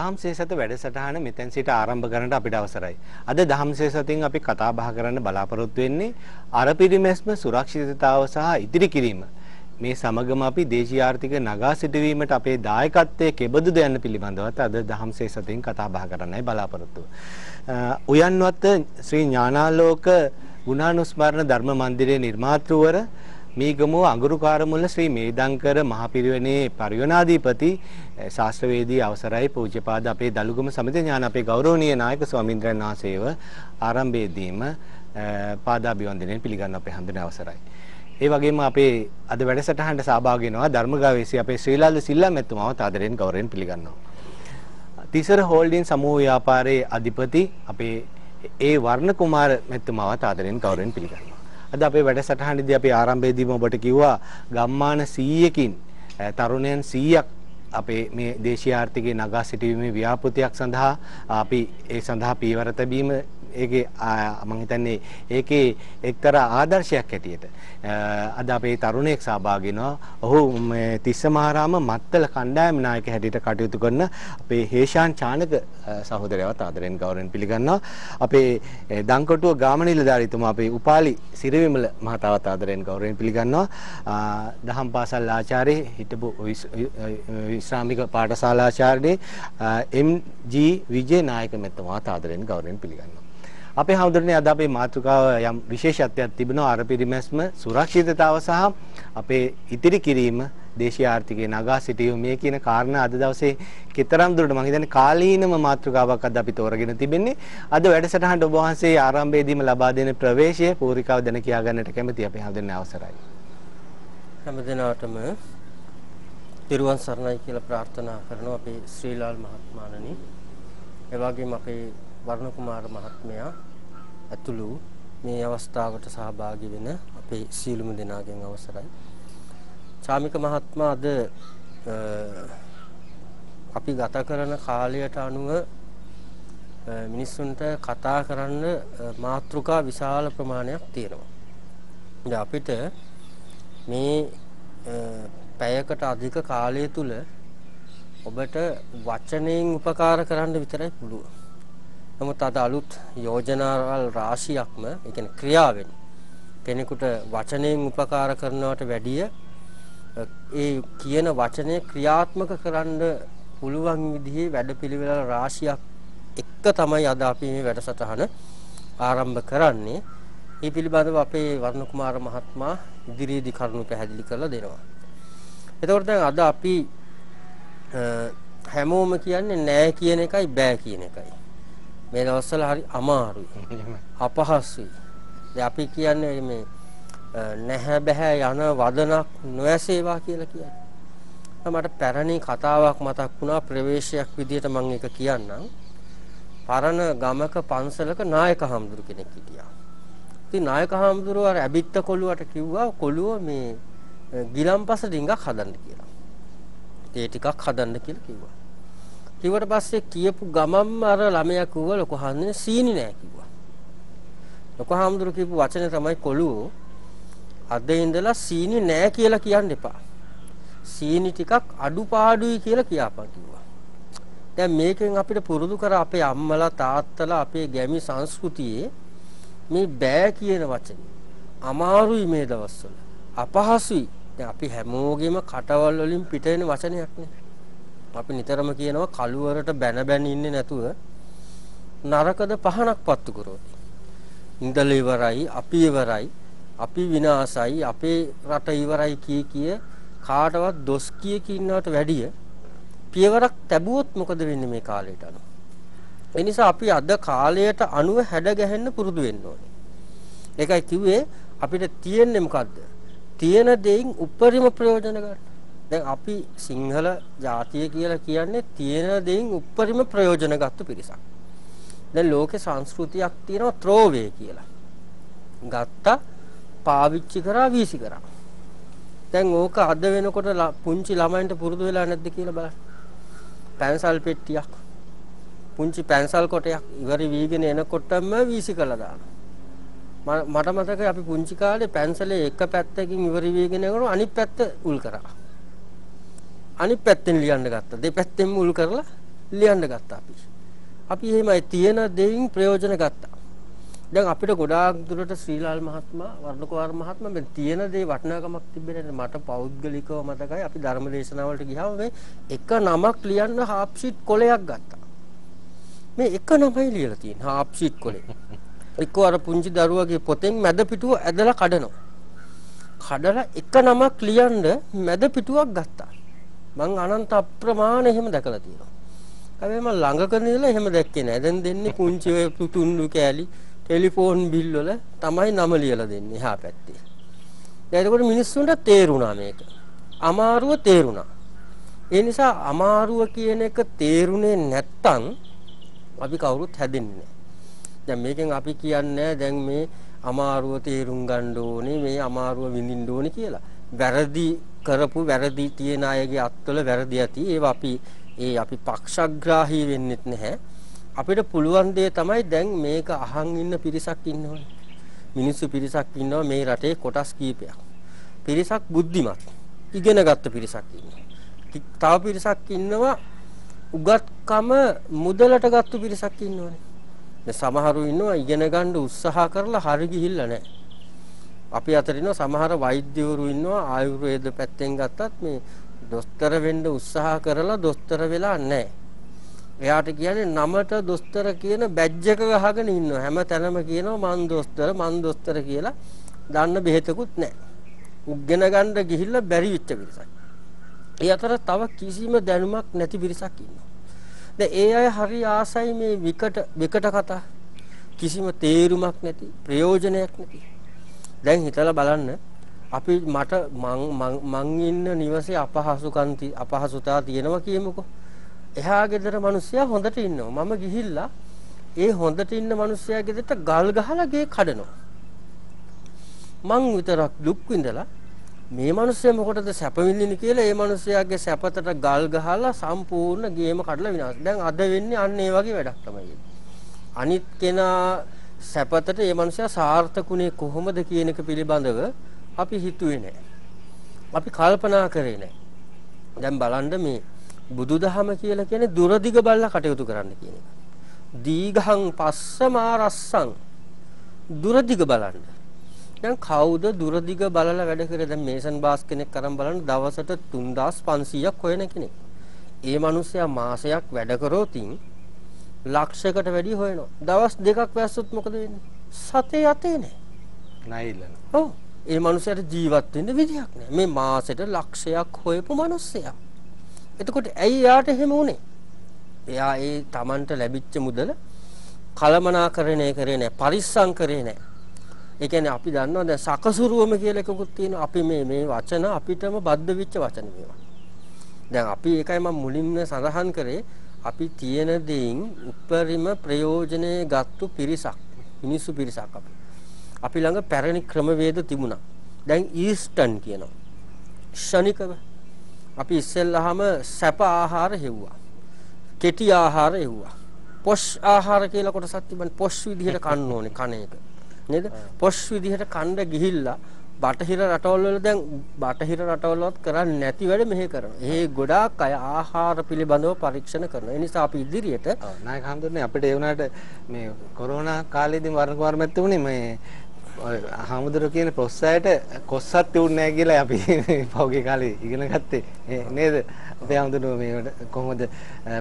දහම්සේ සත වැඩසටහන මෙතෙන් සිට ආරම්භ කරන්නට අපිට අවසරයි. අද දහම්සේ සතින් අපි කතා බහ කරන්න බලාපොරොත්තු වෙන්නේ අර පිරිමැස්ම සුරක්ෂිතතාව සහ ඉදිරි කිරීම. මේ සමගම අපි දේශීය ආර්ථික නගා සිටවීමට අපේ දායකත්වයේ කෙබඳුද යන්න පිළිබඳවත් අද දහම්සේ සතින් කතා බහ කරන්නයි බලාපොරොත්තු. උයන්වත්ත ශ්‍රී ඥානාලෝක ගුණානුස්මරණ ධර්ම මන්දිරයේ නිර්මාතෘවර මීගමුව අඟුරුකාරමුල්ල ශ්‍රී මේදංකර මහපිරිවෙනේ පරිවනාධිපති ශාස්ත්‍රවේදී අවසරයි පූජ්‍යපාද අපේ දලුගම සමිති ඥාන අපේ ගෞරවනීය නායක ස්වාමීන්ද්‍රයන් වහන්සේව ආරම්භයේදීම පාදාභිවන්දනයෙන් පිළිගන්න අපේ හඳුනන අවසරයි. ඒ වගේම අපේ අද වැඩසටහනට සහභාගී වෙනවා ධර්මගාවේසී අපේ ශ්‍රීලාල් සිල්ලා මැතිතුමාව ආදරයෙන් ගෞරවයෙන් පිළිගන්නවා. තිසර හෝල්ඩින් සමූහ ව්‍යාපාරයේ අධිපති අපේ ඒ වර්ණ කුමාර මැතිතුමාව ආදරයෙන් ගෞරවයෙන් පිළිගන්නවා. අද අපේ වැඩසටහනේදී අපි ආරම්භයේදීම ඔබට කිව්වා ගම්මාන 100කින් තරුණයන් 100ක් අපේ මේ දේශීය ආර්ථිකයේ නගා සිටීමේ ව්‍යාපෘතියක් සඳහා අපි ඒ සඳහා පියවර තැබීම ඒකේ මම හිතන්නේ ඒකේ එක්තරා ආදර්ශයක් හැටියට අද අපේ තරුණයෙක් සහභාගී වෙනවා. ඔහු මේ තිස්සමහාරාම මත්තල කණ්ඩායම නායක හැටියට කටයුතු කරන අපේ හේෂාන් චානක සහෝදරයවත් ආදරෙන් ගෞරවයෙන් පිළිගන්නවා. අපේ දංකොටුව ගාම නිලධාරීතුමා අපේ උපාලි සිරවිමල මහතාවත් ආදරෙන් ගෞරවයෙන් පිළිගන්නවා. දහම් පාසල් ආචාර්ය හිටපු විශ්‍රාමික පාඨශාලාචාර්ය එම්.ජී. විජේ නායක මහත්මයාත් ආදරෙන් ගෞරවයෙන් පිළිගන්නවා. අපේ හඳුරන්නේ අද අපේ මාතෘකාව යම් විශේෂත්වයක් තිබෙනවා අර පිරිමැස්ම සුරක්ෂිතතාව සහ අපේ ඉදිරි කිරීම දේශීය ආර්ථිකයේ නගා සිටීම මේ කියන කාරණා අද දවසේ කතරම් දුරට මම හිතන්නේ කාලීනම මාතෘකාවක් අද අපි තෝරගෙන තිබෙන්නේ. අද වැඩසටහනට ඔබ වහන්සේ ආරම්භයේදීම ලබා දෙන ප්‍රවේශය පූරිකාව දැන කියා ගන්නට කැමැති අපේ හඳුරන්නේ අවසරයි. හැම දිනකටම තිරුවන් සරණයි කියලා ප්‍රාර්ථනා කරනවා අපේ ශ්‍රීලාල් මහත්මයාණනි. ඒ වගේම අපේ වර්ණ කුමාර මහත්මයා ඇතුළු මේ අවස්ථාවට සහභාගී වෙන අපේ සියලුම දෙනාගෙන් අවසරයි. චාමික මහත්මයා අද අපි ගත කරන කාලයට අනුව මිනිස්සුන්ට කතා කරන්න මාතෘකා විශාල ප්‍රමාණයක් තියෙනවා. ඉතින් අපිට මේ පැයකට අධික කාලය තුල ඔබට වචනයෙන් උපකාර කරන්න විතරයි පුළුවන්. නමුත් අද අලුත් යෝජනාවල් රාශියක්ම ඒ කියන්නේ ක්‍රියාවෙන් කෙනෙකුට වචනයෙන් උපකාර කරනවට වැඩිය ඒ කියන වචනේ ක්‍රියාත්මක කරන්න පුළුවන් විදිහේ වැඩපිළිවෙල රාශියක් එක්ක තමයි අද අපි මේ වැඩසටහන ආරම්භ කරන්නේ. මේ පිළිබඳව අපේ වර්ණ කුමාර මහත්මයා ඉදිරියේදී කරුණු පැහැදිලි කරලා දෙනවා. එතකොට දැන් අද අපි හැමෝම කියන්නේ නෑ කියන එකයි බෑ කියන එකයි. මේ දවස්වල හරි අමාරුයි. අපහසුයි. දැන් අපි කියන්නේ මේ නැහැ බෑ යන වදනක් නොඇසේවා කියලා කියන්නේ. මට පැරණි කතාවක් මතක් වුණා ප්‍රවේශයක් විදියට මම ඒක කියන්නම්. පරණ ගමක පන්සලක නායක හාමුදුරු කෙනෙක් හිටියා. ඉතින් නායක හාමුදුරුවෝ අර ඇබිත්ත කොළුවට කිව්වා කොළුව මේ ගිලම්පස ඩිංගක් හදන්න කියලා. ඒ ටිකක් හදන්න කියලා කිව්වා. කිව්වට පස්සේ කියපු ගමම්ම අර ළමයා කිව්වා ලොකු හාමුදුරනේ සීනි නෑ කිව්වා. ලොකු හාමුදුරු කියපු වචනේ තමයි කොළුවෝ අද ඉඳලා සීනි නෑ කියලා කියන්න එපා. සීනි ටිකක් අඩුපාඩුයි කියලා කියපන් කිව්වා. දැන් මේකෙන් අපිට පුරුදු කර අපේ අම්මලා තාත්තලා අපේ ගැමි සංස්කෘතියේ මේ බෑ කියන වචනේ අමාරුයි මේ දවස්වල. අපහසුයි. දැන් අපි හැමෝගෙම කටවල් වලින් පිට වෙන වචනයක් නේ. අපි නිතරම කියනවා කළුවරට බැන බැන ඉන්නේ නැතුව නරකද පහනක් පත්තු කරොත්. ඉඳල ඉවරයි, අපි ඉවරයි, අපි විනාසයි, අපේ රට ඉවරයි කිය කාටවත් දොස් කිය ඉන්නවට වැඩිය පියවරක් තැබුවොත් මොකද වෙන්නේ මේ කාලයට අනුව. ඒ නිසා අපි අද කාලයට අනුව හැඩ ගැහෙන්න පුරුදු වෙන්න ඕනේ. ඒකයි කිව්වේ අපිට තියෙන්නේ මොකද්ද? තියෙන දෙයින් උපරිම ප්‍රයෝජන ගන්න. දැන් අපි සිංහල ජාතිය කියලා කියන්නේ තියෙන දෙයින් උපරිම ප්‍රයෝජන ගත්ත පිරිසක්. දැන් ලෝකේ සංස්කෘතියක් තියෙනවා ත්‍රෝවේ කියලා. ගත්තා පාවිච්චි කරා වීසි කරා. දැන් ඕක අද වෙනකොට පුංචි ළමයින්ට පුරුදු වෙලා නැද්ද කියලා බලන්න. පැන්සල් පෙට්ටියක් පුංචි පැන්සල් කොටයක් ඉවර වීගෙන එනකොටම වීසි කළා දානවා. මට මතකයි අපි පුංචි කාලේ පැන්සලේ එක පැත්තකින් ඉවර වීගෙන යනකොට අනිත් පැත්ත උල් කරා. අනිත් පැත්තෙන් ලියන්න ගත්තා. දෙපැත්තෙන්ම උල් කරලා ලියන්න ගත්තා අපි. අපි එහෙමයි තියෙන දෙයින් ප්‍රයෝජන ගත්තා. දැන් අපිට ගොඩාක් දුරට ශ්‍රීලාල් මහත්මයා වර්ණකුමාර මහත්මයා මේ තියෙන දේ වටිනාකමක් තිබෙන්නේ නැහැ. මට පෞද්ගලිකව මතකයි අපි ධර්ම දේශනාවලට ගියාම මේ එක නමක් ලියන්න හාෆ් ෂීට් කොලයක් ගත්තා. මේ එක නමයි ලියලා තියෙන හාෆ් ෂීට් කොලේ. එක්ක අර පුංචි දරුවගේ පොතෙන් මැද පිටුව ඇදලා කඩනවා. කඩලා එක නමක් ලියන්න මැද පිටුවක් ගත්තා. මං අනන්ත අප්‍රමාණ එහෙම දැකලා තියෙනවා. හැබැයි මම ළඟක ඉඳලා එහෙම දැක්කේ නැහැ. දැන් දෙන්නේ පුංචි ඔය තුන්ඩු කෑලි ටෙලිෆෝන් බිල් වල තමයි නම ලියලා දෙන්නේ එහා පැත්තේ. දැන් ඒකට මිනිස්සුන්ට තේරුණා මේක. අමාරුව තේරුණා. ඒ නිසා අමාරුව කියන එක තේරුනේ නැත්තම් අපි කවුරුත් හැදෙන්නේ නැහැ. දැන් මේකෙන් අපි කියන්නේ දැන් මේ අමාරුව තේරුම් ගන්න ඕනේ මේ අමාරුව විඳින්න ඕනේ කියලා. වැරදි කරපු වැරදි තියන අයගේ අත්වල වැරදි ඇති. ඒවා අපි පක්ෂග්‍රාහී වෙන්නෙත් නැහැ. අපිට පුළුවන් දේ තමයි දැන් මේක අහන් ඉන්න පිරිසක් ඉන්නවනේ. මිනිස්සු පිරිසක් ඉන්නවා මේ රටේ කොටස් කීපයක්. පිරිසක් බුද්ධිමත් ඉගෙනගත්ත පිරිසක් ඉන්නවා. තව පිරිසක් ඉන්නවා උගත්කම මුදලට ගත්ත පිරිසක් ඉන්නවනේ. මේ සමහරු ඉන්නවා ඉගෙන ගන්න උත්සාහ කරලා හරි ගිහිල්ලා නැහැ. අපි අතර ඉන්නවා සමහර වෛද්‍යවරු ඉන්නවා ආයුර්වේද පැත්තෙන් ගත්තත් මේ දොස්තර වෙන්න උත්සාහ කරලා දොස්තර වෙලා නැහැ. එයාට කියන්නේ නමට දොස්තර කියන බැජ් එක ගහගෙන ඉන්නවා. හැම තැනම කියනවා මං දොස්තර කියලා දන්න බෙහෙතකුත් නැහැ. උගෙන ගන්න ගිහිල්ලා බැරි වෙච්ච පිරිසක්. ඒ අතර තව කිසිම දැනුමක් නැති පිරිසක් ඉන්නවා. දැන් ඒ අය හරි ආසයි මේ විකට කතා. කිසිම තේරුමක් නැති, ප්‍රයෝජනයක් නැති. දැන් හිතලා බලන්න අපි මං ඉන්න නිවසේ අපහසුතා තියෙනවා කියමුකෝ. එහා ගෙදර මිනිස්සයා හොඳට ඉන්නවා. මම ගිහිල්ලා ඒ හොඳට ඉන්න මිනිස්සයා ගෙදරට ගල් ගහලා ගේ කඩනවා. මං විතරක් දුක් විඳලා මේ මිනිස්සයා මොකටද සැප විඳින්නේ කියලා ඒ මිනිස්සයාගේ සැපතට ගල් ගහලා සම්පූර්ණ ගේම කඩලා විනාශ. දැන් අද වෙන්නේ අන්න ඒ වගේ වැඩක් තමයි. අනිත් කෙනා සැපතට ඒ මිනිස්සයා සාර්ථකුනේ කොහොමද කියන එක පිළිබඳව අපි හිතුවේ නැහැ. අපි කල්පනා කරේ නැහැ. දැන් බලන්න මේ බුදුදහම කියලා කියන්නේ දුරදිග බලලා කටයුතු කරන්න කියන එක. දීඝං පස්සමා රස්සං දුරදිග බලන්න. දැන් කවුද දුරදිග බලලා වැඩ කරේ? දැන් මේසන් බාස් කෙනෙක් අරන් බලන්න දවසට 3500ක් හොයන කෙනෙක්. ඒ මිනිස්සයා මාසයක් වැඩ කරෝතින් ලක්ෂයකට වැඩි හොයනවා. දවස් දෙකක් වැස්සොත් මොකද වෙන්නේ? සතේ යතේ නෑ. නයිලන. ඔව්. ඒ මිනිස්සයාට ජීවත් වෙන්න විදියක් නෑ. මේ මාසෙට ලක්ෂයක් හොයපු මිනිස්සයා. එතකොට ඇයි යාට එහෙම වුනේ? එයා ඒ Tamanට ලැබිච්ච මුදල කලමනාකරණය කරේ නැහැ, පරිස්සම් කරේ නැහැ. ඒ කියන්නේ අපි දන්නවා දැන් සකසුරුවම කියලා එකකුත් තියෙනවා. අපි මේ වචන අපිටම බද්ධ වෙච්ච වචන මේවා. දැන් අපි ඒකයි මම මුලින්ම සඳහන් කරේ අපි තියෙන දෙයින් උපරිම ප්‍රයෝජනෙ ගත්තු පිරිසක්, මිනිස්සු පිරිසක් අපි. අපි ළඟ පැරණි ක්‍රමවේද තිබුණා. දැන් ඊස්ටර්න් කියනවා. ක්ෂණිකව අපි ඉස්සෙල්ලාම සැප ආහාර හෙව්වා. කෙටි ආහාර හෙව්වා. පොෂ් ආහාර කියලා කොටසක් තිබුණා. පොෂ් විදිහට කන්න ඕනේ කණ එක. නේද? පොෂ් විදිහට කන්න ගිහිල්ලා බටහිර රටවල් වල දැන් බටහිර රටවලවත් කරන්නේ නැති වැඩ මෙහෙ කරනවා. ඒ ගොඩාක් අය ආහාර පිළිබඳව පරීක්ෂණ කරනවා. ඒ නිසා අපි ඉදිරියට නායක හඳුන්නේ අපිට ඒ වුණාට මේ කොරෝනා කාලේදී වර්ණකුමාර මැතිතුමනි මේ හාමුදුරුවෝ කියන ප්‍රොස්සයට කොස්සක් තියුන්නේ නැහැ කියලා අපි පහුගිය කාලේ ඉගෙන ගත්තේ නේද? අපේ හාමුදුරුවෝ මේකට කොහොමද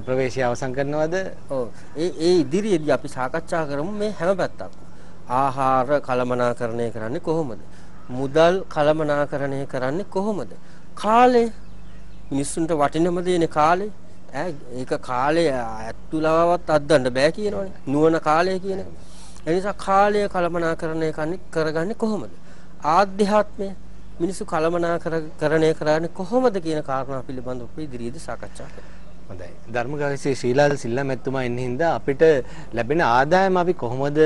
ප්‍රවේශය අවසන් කරනවද? ඔව්. ඒ ඉදිරියේදී අපි සාකච්ඡා කරමු මේ හැම පැත්තක්. ආහාර කළමනාකරණය කරන්නේ කොහොමද? මුදල් කළමනාකරණය කරන්නේ කොහොමද? කාලය මිනිස්සුන්ට වටිනම දේනේ කාලේ. ඒක කාලේ ඇත්තුලවවත් අද්දන්න බෑ කියනවනේ. නුවණ කාලය කියන එක. එනිසා කාලය කළමනාකරණය කරගන්නේ කොහොමද? ආධ්‍යාත්මය මිනිස්සු කළමනාකරණය කරන්නේ කොහොමද කියන කාරණා පිළිබඳව අපි ඉදිරියේදී සාකච්ඡා කරමු. හොඳයි. ධර්මගාවිසේ ශ්‍රීලාල් සිල්ලා මැතිතුමා ඉන්න හින්දා අපිට ලැබෙන ආදායම අපි කොහොමද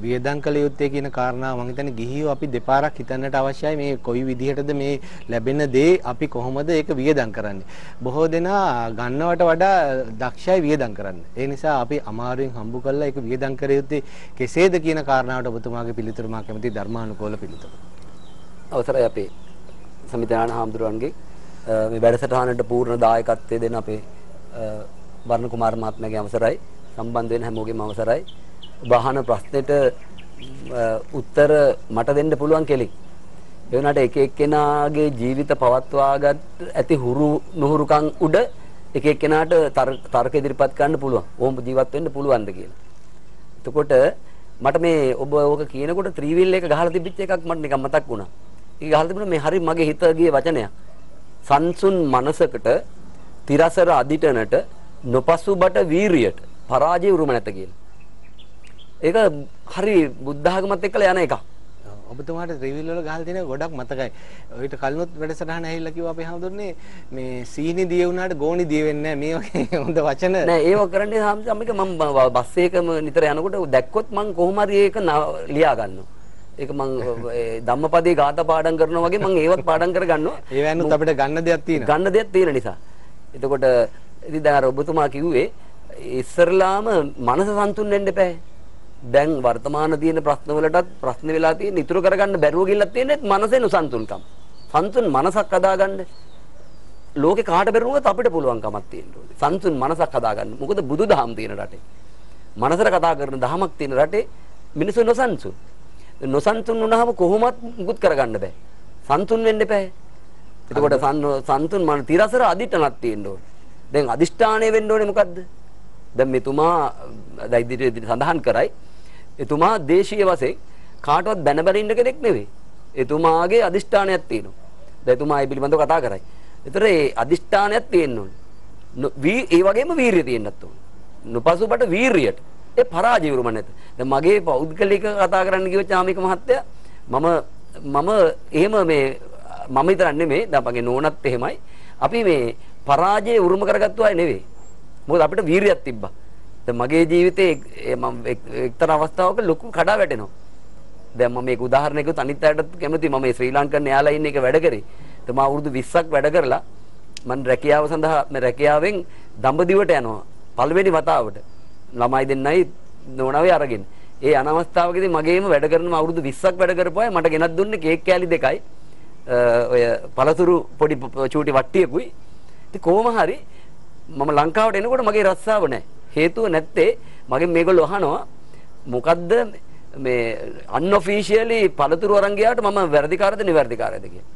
වියදම් කළ යුත්තේ කියන කාරණාව මම හිතන්නේ ගිහියෝ අපි දෙපාරක් හිතන්නට අවශ්‍යයි. මේ කොයි විදිහටද මේ ලැබෙන දේ අපි කොහොමද ඒක වියදම් කරන්නේ. බොහෝ දෙනා ගන්නවට වඩා දක්ෂයි වියදම් කරන්න. ඒ නිසා අපි අමාරුවෙන් හම්බ කරලා ඒක වියදම් කර යුත්තේ කෙසේද කියන කාරණාවට ඔබතුමාගේ පිළිතුරු මා කැමති ධර්මානුකූල පිළිතුරු. අවසරයි අපේ සමිතියාන හාමුදුරුවන්ගේ මේ වැඩසටහනට පූර්ණ දායකත්වයේ දෙන අපේ වර්ණ කුමාර මහත්මයාගේ අවසරයි සම්බන්ධ වෙන හැමෝගෙම අවසරයි. ඔබ අහන ප්‍රශ්නෙට උත්තර මට දෙන්න පුළුවන් කෙලින්. ඒ වුණාට එක එක්කෙනාගේ ජීවිත පවත්වාගත් ඇති හුරු නුහුරුකම් උඩ එක එක්කෙනාට තර්ක ඉදිරිපත් කරන්න පුළුවන්. ඕම ජීවත් වෙන්න පුළුවන්ද කියලා. එතකොට මට මේ ඔබ ඕක කියනකොට ත්‍රිවිල් එක ගහලා තිබිච්ච එකක් මට නිකන් මතක් වුණා. ඒක ගහලා තිබුණා මේ හරි මගේ හිත ගිය වචනයක්. සංසුන් මනසකට තිරසර අදිටනට නොපසුබට වීරියට පරාජය උරුම නැත කියලා. ඒක හරි බුද්ධ ආගමත් එක්කලා යන එකක්. ඔබතුමාට රිවිල් වල ගහලා තියෙන ගොඩක් මතකයි. ඔයිට කලිනුත් වැඩසටහන ඇහිලා කිව්වා අපි හඳුන්නේ මේ සීනි දිය වුණාට ගෝණි දිය වෙන්නේ නැහැ. මේ වගේ හොඳ වචන නෑ ඒව කරන්නේ සාමික මම බස් එකම නිතර යනකොට දැක්කොත් මම කොහොම හරි ඒක ලියා ගන්නවා. ඒක මම ධම්මපදයේ ගාථා පාඩම් කරනවා වගේ මම ඒවත් පාඩම් කර ගන්නවා. ඒ වෑනුත් අපිට ගන්න දෙයක් තියෙනවා. ගන්න දෙයක් තියෙන නිසා. එතකොට ඉතින් දැන් අර ඔබතුමා කිව්වේ ඉස්සරලාම මනස සන්තුන් වෙන්න එපා. දැන් වර්තමාන තියෙන ප්‍රශ්න වලටත් ප්‍රශ්න වෙලා තියෙන ඉතුරු කරගන්න බැරුව ගිල්ලක් තියෙන්නේ මනසේ නොසන්තුන්කම. සන්තුන් මනසක් හදාගන්න ලෝකේ කාට බැරුණොත් අපිට පුළුවන්කමක් තියෙන්න ඕනේ. සන්තුන් මනසක් හදාගන්න. මොකද බුදුදහම තියෙන රටේ. මනසට කතා කරන දහමක් තියෙන රටේ මිනිස්සු නොසන්සුන්. නොසන්තුන් වුණාම කොහොමත් මුකුත් කරගන්න බෑ. සන්තුන් වෙන්න එපා. එතකොට සන්තුන් මන තිරසර අදිටනක් තියෙන්න ඕනේ. දැන් අදිෂ්ඨානය වෙන්න ඕනේ මොකද්ද? දැන් මෙතුමා දැන් ඉදිරියට සඳහන් කරයි. එතුමා දේශීය වශයෙන් කාටවත් බැන බැන ඉන්න කෙනෙක් නෙවෙයි. එතුමාගේ අදිෂ්ඨානයක් තියෙනවා. දැන් එතුමා ඒ පිළිබඳව කතා කරයි. ඒතර ඒ අදිෂ්ඨානයක් තියෙන්න ඕනේ. ඒ වගේම වීරිය තියෙන්නත් ඕනේ. නොපසුබට වීරියට. ඒ පරාජය වුරුම නැත. දැන් මගේ පෞද්ගලික කතා කරන්න කිව්ව චාමික මහත්තයා මම එහෙම මේ මම විතරක් නෙමෙයි දැන් මගේ නෝනත් එහෙමයි. අපි මේ පරාජය උරුම කරගත්තු අය නෙවෙයි. මොකද අපිට වීරියක් තිබ්බා. දැන් මගේ ජීවිතේ මම එක්තරා අවස්ථාවක ලොකු කඩා වැටෙනවා. දැන් මම මේක උදාහරණයකට අනිත් අයටත් කැමතියි. මම මේ ශ්‍රී ලංකන් එයාලයින් එක වැඩ කරේ. මම අවුරුදු 20ක් වැඩ කරලා මම රැකියාව සඳහා මේ රැකියාවෙන් දඹදිවට යනවා. පළවෙනි වතාවට. ළමයි දෙන්නයි නෝනාවේ අරගෙන. ඒ අනවස්ථාවකදී මගේම වැඩ කරන අවුරුදු 20ක් වැඩ කරපුවා මට ගෙනත් දුන්නේ කේක් කෑලි දෙකයි. ඔය පළතුරු පොඩි චූටි වට්ටියකුයි. ඉතින් කොහොම හරි මම ලංකාවට එනකොට මගේ රස්සාව නැහැ. හේතුව නැත්තේ මගෙන් මේගොල්ලෝ අහනවා මොකද්ද මේ අන්অෆිෂියලි පළතුරු අරන් ගියාට මම වැරදිකාරද නිවැරදිකාරද කියලා.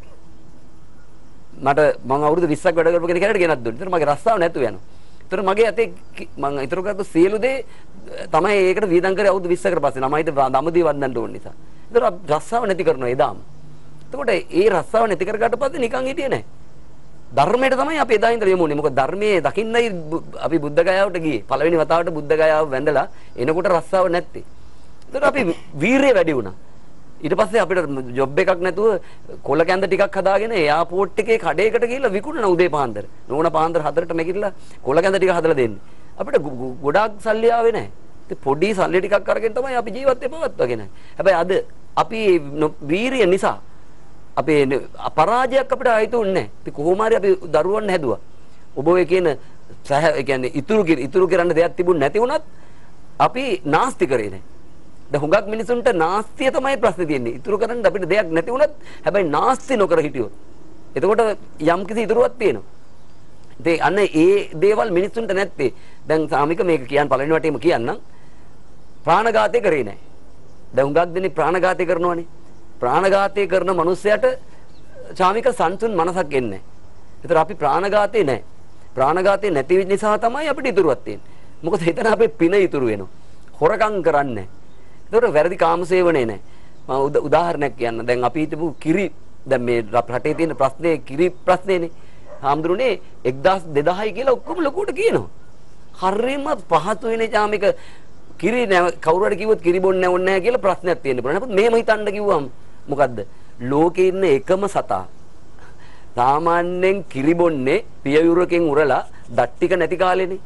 මට මම අවුරුදු 20ක් වැඩ කරපු කෙනෙක් ගෙනත් දුන්නා. ඒතර මගේ රස්සාව නැතුව යනවා. ඒතර මගේ අතේ මම ඊතර කරපු සියලු දේ තමයි ඒකට වීදම් කරේ අවුරුදු 20කට පස්සේ. ළමයිට දඹදිව වන්දන්න ඕන නිසා. ඒතර රස්සාව නැති කරනවා එදාම. එතකොට ඒ රස්සාව නැති කරගත්ත පස්සේ නිකන් හිටියේ නැහැ. ධර්මයට තමයි අපි එදා ඉඳලා යමුනේ. මොකද ධර්මයේ දකින්නයි අපි බුද්ධ ගයාවට ගියේ. පළවෙනි වතාවට බුද්ධ ගයාව වැඳලා එනකොට රස්සාව නැත්තේ. ඒතර අපි වීරිය වැඩි වුණා. ඊට පස්සේ අපිට ජොබ් එකක් නැතුව කොල කැඳ ටිකක් හදාගෙන එයාපෝට් එකේ කඩේකට ගිහිල්ලා විකුණන උදේ පාන්දර. නෝන පාන්දර 4ට නැගිටලා කොල කැඳ ටික හදලා දෙන්නේ. අපිට ගොඩාක් සල්ලි ආවේ නැහැ. ඉතින් පොඩි සල්ලි ටිකක් අරගෙන තමයි අපි ජීවත් වෙපවත්වාගෙන. හැබැයි අද අපි වීරිය නිසා අපේ අපරාජයක් අපිට ආයිතු නැහැ. ඉතින් කොහොම හරි අපි දරුවන් හැදුවා. ඔබ ඔය කියන ඒ කියන්නේ ඉතුරු කරන්න දෙයක් තිබුණ නැති වුණත් අපි නාස්ති කරේ නැහැ. දැන් හුඟක් මිනිසුන්ට නාස්තිය තමයි ප්‍රශ්නේ තියෙන්නේ. ඉතුරු කරන්න අපිට දෙයක් නැති වුණත් හැබැයි නාස්ති නොකර හිටියොත්. එතකොට යම් කිසි ඉතුරුවක් තියෙනවා. ඉතින් අන්න ඒ දේවල් මිනිසුන්ට නැත්තේ. දැන් සාමික මේක කියන්න පළවෙනි වටේම කියන්නම්. ප්‍රාණඝාතය කරේ නැහැ. දැන් හුඟක් දෙනෙක් ප්‍රාණඝාතය කරනවනේ. ප්‍රාණඝාතය කරන මනුස්සයට සාමික සන්තුන් මනසක් එන්නේ නැහැ. ඒතර අපි ප්‍රාණඝාතේ නැහැ. ප්‍රාණඝාතේ නැති නිසා තමයි අපිට ඉතුරුවක් තියෙන්නේ. මොකද හිතන අපේ පින ඉතුරු වෙනවා. හොරකම් කරන්නේ නැහැ. ඒතර වැරදි කාමසේවණේ නැහැ. මම උදාහරණයක් කියන්න. දැන් අපි හිතමු කිරි දැන් මේ රටේ තියෙන ප්‍රශ්නේ කිරි ප්‍රශ්නේනේ. හාමුදුරනේ 1000 2000යි කියලා ඔක්කොම ලොකුට කියනවා. හරියම පහතු වෙන්නේ සාමික කිරි කවුරු හරි කිව්වොත් කිරි බොන්නේ නැහැ කියලා ප්‍රශ්නයක් තියෙන්න පුළුවන්. නමුත් මේම හිතන්න කිව්වම මොකද්ද? ලෝකේ ඉන්න එකම සතා සාමාන්‍යයෙන් කිරි බොන්නේ පියයුරකින් උරලා දත් ටික නැති කාලේනේ.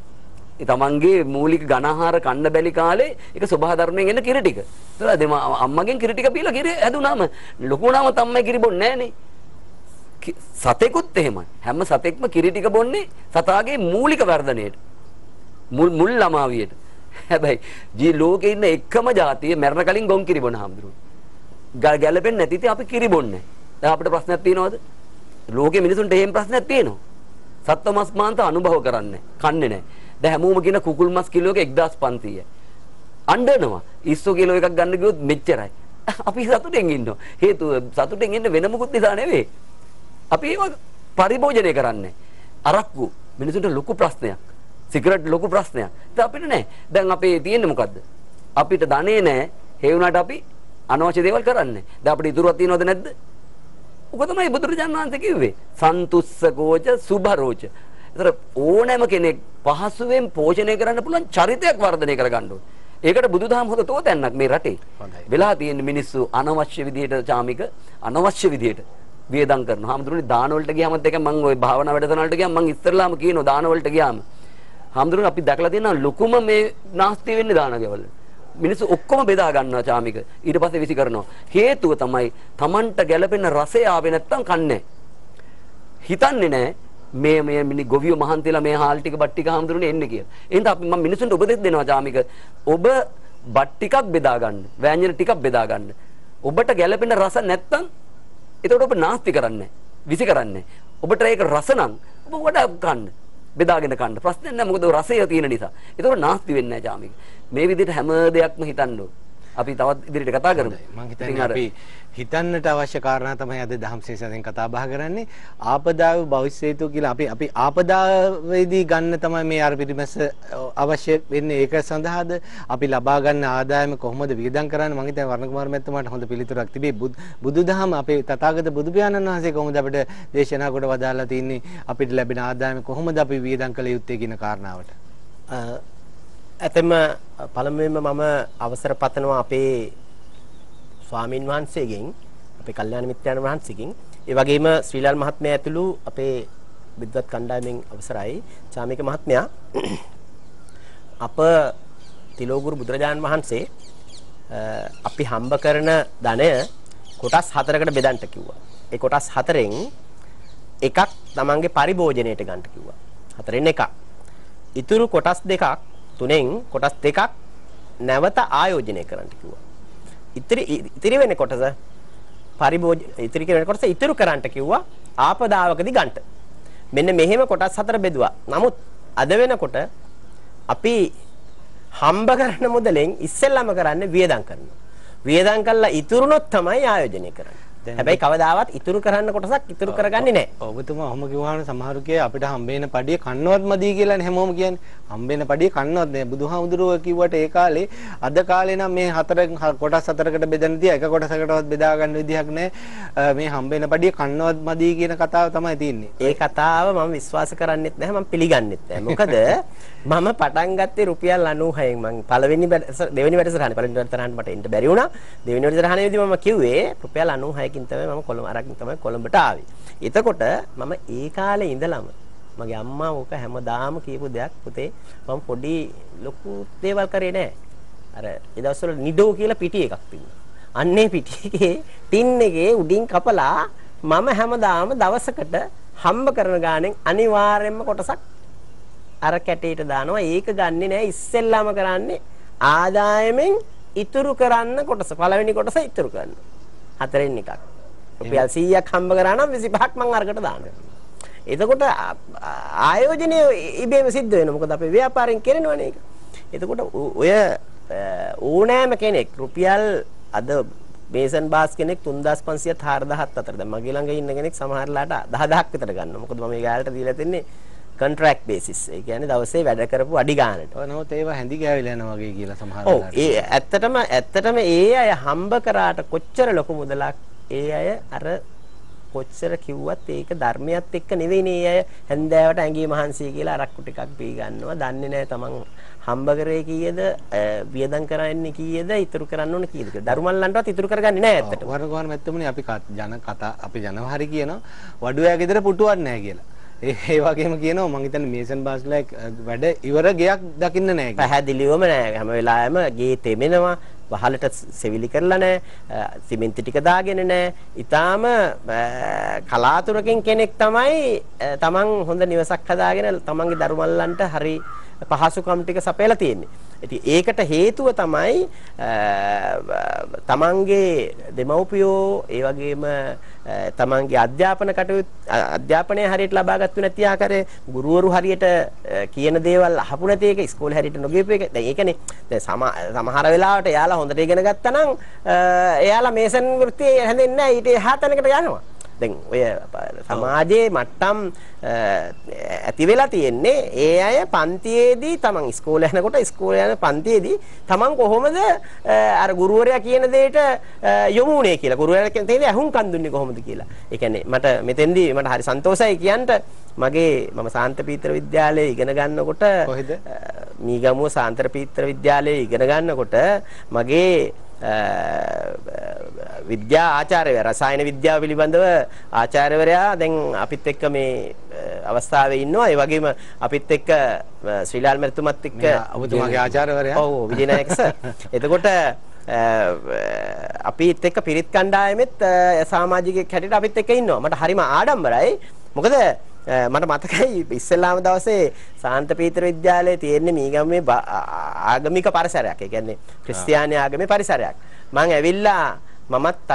ඒ තමන්ගේ මූලික ඝන ආහාර කන්න බැලි කාලේ ඒක සබහා ධර්මයෙන් එන කිරි ටික. ඒතර අම්මගෙන් කිරි ටික පීලා කිරි හැදුනාම ලොකු වුණාම තමයි කිරි බොන්නේ නැහනේ. සතෙකුත් එහෙමයි. හැම සතෙක්ම කිරි ටික බොන්නේ සතාගේ මූලික වර්ධනයට. මුල් ළමාවියට. හැබැයි ලෝකේ ඉන්න එකම ජාතිය මරණ කලින් ගොන් කිරි බොන හැමදෙරුවෝ. ගැලපෙන්නේ නැති ඉතින් අපි කිරි බොන්නේ. දැන් අපිට ප්‍රශ්නයක් තියෙනවද? ලෝකේ මිනිසුන්ට එහෙම ප්‍රශ්නයක් තියෙනවා. සත්ව මස් මාන්ත අනුභව කරන්නේ කන්නේ නැහැ. දැන් හැමෝම කියන කුකුල් මස් කිලෝ එක 1500යි. අඬනවා. ඉස්සෝ කිලෝ එකක් ගන්න ගියොත් මෙච්චරයි. අපි සතුටෙන් ඉන්නවා. හේතුව සතුටෙන් ඉන්න වෙන මොකුත් නිසා නෙවෙයි. අපි ඒක පරිභෝජනය කරන්නේ. අරක්කු මිනිසුන්ට ලොකු ප්‍රශ්නයක්. සිගරට් ලොකු ප්‍රශ්නයක්. ඒක අපිට නෑ. දැන් අපේ තියෙන්නේ මොකද්ද? අපිට ධනේ නෑ. ඒ වුණාට අපි අනවශ්‍ය දේවල් කරන්නේ. දැන් අපිට ඉතුරුවක් තියනවද නැද්ද? ඔක තමයි බුදුරජාණන් වහන්සේ කිව්වේ. සන්තුස්සකෝච සුභරෝච. ඒතර ඕනෑම කෙනෙක් පහසුවෙන් පෝෂණය කරන්න පුළුවන් චරිතයක් වර්ධනය කරගන්න ඕනේ. ඒකට බුදුදහම හොද තෝතැන්නක් මේ රටේ. වෙලා තියෙන මිනිස්සු අනවශ්‍ය විදිහට චාමික අනවශ්‍ය විදිහට වියදම් කරනවා. හාමුදුරනේ දාන වලට ගියාමත් එක මම ওই භාවනා වැඩසටහන වලට ගියාම මම ඉස්සරලාම කියනවා දාන වලට ගියාම. හාමුදුරනේ අපි දැකලා තියෙනවා ලොකුම මේ නාස්ති වෙන්නේ දාන ගෙවල. මිනිස්සු ඔක්කොම බෙදා ගන්නවා චාමික. ඊට පස්සේ විසි කරනවා. හේතුව තමයි Tamanට ගැළපෙන රසය ආවේ නැත්තම් කන්නේ. හිතන්නේ නැහැ මේ මිනි ගොවියෝ මහන්තිලා මේ හාල් ටික බත් ටික හාමුදුරනේ එන්නේ කියලා. එහෙනම් අපි මම මිනිසුන්ට උපදෙස් දෙනවා චාමික. ඔබ බත් ටිකක් බෙදා ගන්න. වෑංජන ටිකක් බෙදා ගන්න. ඔබට ගැළපෙන රස නැත්තම් එතකොට ඔබ නාස්ති කරන්නේ. විසි කරන්නේ. ඔබට ඒක රස නම් ඔබ වඩා කන්න. බෙදාගෙන කන්න. ප්‍රශ්නේ නැහැ මොකද රසය තියෙන නිසා. එතකොට නාස්ති වෙන්නේ නැහැ චාමික. මේ විදිහට හැම දෙයක්ම හිතන්න ඕන. අපි තවත් ඉදිරියට කතා කරමු. මම හිතන්නේ අපි හිතන්නට අවශ්‍ය කාරණා තමයි අද ධම්සේසයෙන් කතා බහ කරන්නේ. ආපදාව භවිෂ්‍යතු කියලා අපි ආපදාවේදී ගන්න තමයි මේ අර පිටිමැස්ස අවශ්‍ය වෙන්නේ. ඒක සඳහාද අපි ලබා ගන්න ආදායම කොහොමද වියදම් කරන්නේ? මම හිතන්නේ වර්ණ කුමාර මැතිතුමාට හොඳ පිළිතුරක් තිබේ. බුදුදහම අපේ තථාගත බුදු පියාණන් වහන්සේ කොහොමද අපිට දේශනා කොට වදාලා තින්නේ අපිට ලැබෙන ආදායම කොහොමද අපි වියදම් කළ යුත්තේ කියන කාරණාවට. ඇතම පළමුවෙන්ම මම අවසර පතනවා අපේ ස්වාමින් වහන්සේගෙන් අපේ කල්යාණ මිත්‍රයන් වහන්සේගෙන් ඒ වගේම ශ්‍රීලාල් මහත්මයා ඇතුළු අපේ විද්වත් කණ්ඩායමෙන් අවසරයි චාමික මහත්මයා අප තිලෝගුරු බුදුරජාණන් වහන්සේ අපි හම්බ කරන ධනය කොටස් 4කට බෙදන්න කිව්වා. ඒ කොටස් 4න් එකක් තමන්ගේ පරිභෝජනයට ගන්න කිව්වා. 4න් එකක්. ඉතුරු කොටස් දෙකක් තුනෙන් කොටස් දෙකක් නැවත ආයෝජනය කරන්න කිව්වා. ඉතිරි වෙන කොටස ඉතිරි වෙන කොටස ඉතුරු කරන්න කිව්වා ආපදාවකදී ගන්න. මෙන්න මෙහෙම කොටස් 4 බෙදුවා. නමුත් අද වෙනකොට අපි හම්බ කරන මුදලෙන් ඉස්සෙල්ලාම කරන්නේ වියදම් කරනවා. වියදම් කළා ඉතුරුනොත් තමයි ආයෝජනය කරන්නේ. හැබැයි කවදාවත් ඉතුරු කරන්න කොටසක් ඉතුරු කරගන්නේ නැහැ. ඔබතුමා ඔහොම කිව්වහම සමහරු කිය අපිට හම්බෙන පඩිය කන්නවත් මදි කියලානේ හැමෝම කියන්නේ. හම්බෙන පඩිය කන්නවත් නෑ. බුදුහාමුදුරුවෝ කිව්වට ඒ කාලේ අද කාලේ නම් මේ කොටස් 4කට බෙදන්න තියා එක කොටසකටවත් බෙදා ගන්න විදිහක් නෑ. මේ හම්බෙන පඩිය කන්නවත් මදි කියන කතාව තමයි තියෙන්නේ. ඒ කතාව මම විශ්වාස කරන්නෙත් නැහැ මම පිළිගන්නෙත් නැහැ. මොකද මම පටන් ගත්තේ රුපියල් 96න් මම දෙවෙනි වැඩසටහනේ පළවෙනි වැඩසටහනට මට එන්න බැරි වුණා. දෙවෙනි වැඩසටහනේදී මම කිව්වේ රුපියල් 96කින් තමයි මම කොළඹ අරගෙන තමයි කොළඹට ආවේ. එතකොට මම ඒ කාලේ ඉඳලම මගේ අම්මා ඕක හැමදාම කියපු දෙයක් පුතේ මම පොඩි ලොකු දේවල් කරේ නෑ. අර ඒ දවස්වල නිඩෝ කියලා පිටි එකක් තිබුණා. අන්නේ පිටි එකේ ටින් එකේ උඩින් කපලා මම හැමදාම දවසකට හම්බ කරන ගානෙන් අනිවාර්යයෙන්ම කොටසක් අර කැටේට දානවා. ඒක ගන්නෙ නෑ ඉස්සෙල්ලාම කරන්නේ ආදායමෙන් ඉතුරු කරන්න කොටස. පළවෙනි කොටස ඉතුරු කරන්න. 4න් එකක්. රුපියල් 100ක් හම්බ කරා නම් 25ක් මම අරකට දානවා. එතකොට ආයෝජනය ඉබේම සිද්ධ වෙනවා. මොකද අපේ ව්‍යාපාරෙන් කරනවනේ ඒක. එතකොට ඔය ඕනෑම කෙනෙක් රුපියල් අද මේසන් බාස් කෙනෙක් 3500ත් 4000ත් අතර. දැන් මගේ ළඟ ඉන්න කෙනෙක් සමහරලාට 10000ක් විතර ගන්නවා. මොකද මම මේ ගාලට දීලා තින්නේ කොන්ට්‍රැක්ට් බේසිස්. ඒ කියන්නේ දවසේ වැඩ කරපු අඩි ගානට. ඔව් නමුත් ඒවා හැඳි ගෑවිලා යනවා වගේ කියලා සමහර ඔව් ඒ ඇත්තටම ඒ අය හම්බ කරාට කොච්චර ලොකු මුදලක් ඒ අය අර කොච්චර කිව්වත් ඒක ධර්මයත් එක්ක නෙවෙයිනේ. ඒ අය හැන්දෑවට ඇඟි මහන්සි කියලා අරක්කු ටිකක් බී ගන්නවා. දන්නේ නැහැ තමන් හම්බ කරේ කීයද වියදම් කරන්නේ කීයද ඉතුරු කරන්න ඕන කීයද කියලා. දරුමල්ලන්ටවත් ඉතුරු කරගන්නේ නැහැ ඇත්තට. වරගෝන මැත්තමුනේ අපි ජනවාරි කියනවා වඩුවෑ ගෙදර පුටුවක් නැහැ කියලා. ඒ වගේම කියනවා මං හිතන්නේ මේසන් බාස්ලා වැඩ ඉවර ගයක් දකින්න නැහැ කියලා. පැහැදිලිවම නැහැ. හැම වෙලාවෙම ගේ තෙමෙනවා. වහලට සෙවිලි කරලා නැහැ. සිමෙන්ති ටික දාගෙන නැහැ. ඊටාම කලාතුරකින් කෙනෙක් තමයි තමන් හොඳ නිවසක් හදාගෙන තමන්ගේ දරුමල්ලන්ට හරි පහසුකම් ටික සපයලා තියෙන්නේ. ඉතින් ඒකට හේතුව තමයි තමන්ගේ දෙමව්පියෝ ඒ වගේම තමන්ගේ අධ්‍යාපනය හරියට ලබා ගත්තේ නැති ආකාරයේ ගුරුවරු හරියට කියන දේවල් අහපු නැති එක ඉස්කෝලේ හරියට නොගියපු එක. දැන් ඒකනේ දැන් සමහර වෙලාවට එයාලා හොඳට ඉගෙන ගත්තා නම් එයාලා මේසන් වෘත්තිය හැදෙන්නේ නැහැ ඊට එහා තැනකට යනවා. දැන් ඔය සමාජයේ මට්ටම් ඇති වෙලා තියෙන්නේ ඒ අය පන්තියේදී තමන් ඉස්කෝලේ යනකොට ඉස්කෝලේ යන පන්තියේදී තමන් කොහොමද අර ගුරුවරයා කියන දෙයට යොමු වුනේ කියලා ගුරුවරයා කියන දේ අහුම්කම් දුන්නේ කොහොමද කියලා. ඒ කියන්නේ මට මෙතෙන්දී මට හරි සන්තෝෂයි කියන්ට මම සාන්ත පීතර විද්‍යාලයේ ඉගෙන ගන්නකොට කොහෙද? මීගමුව සාන්ත පීතර විද්‍යාලයේ ඉගෙන ගන්නකොට මගේ විද්‍යා ආචාර්යවරයා රසායන විද්‍යාව පිළිබඳව ආචාර්යවරයා දැන් අපිත් එක්ක මේ අවස්ථාවේ ඉන්නවා. ඒ වගේම අපිත් එක්ක ශ්‍රීලාල් මැතිතුමත් එක්ක ඔබතුමාගේ ආචාර්යවරයා. ඔව් විජේනායක සර්. එතකොට අපිත් එක්ක පිරිත් කණ්ඩායමෙත් සමාජිකයෙක් හැටියට අපිත් එක්ක ඉන්නවා. මට හරිම ආඩම්බරයි. මොකද මට මතකයි ඉස්සෙල්ලාම දවසේ සාන්ත පීතර විද්‍යාලයේ තියෙන මීගමේ ආගමික පරිසරයක්. ඒ කියන්නේ ක්‍රිස්තියානි ආගමේ පරිසරයක්. මම ඇවිල්ලා මමත්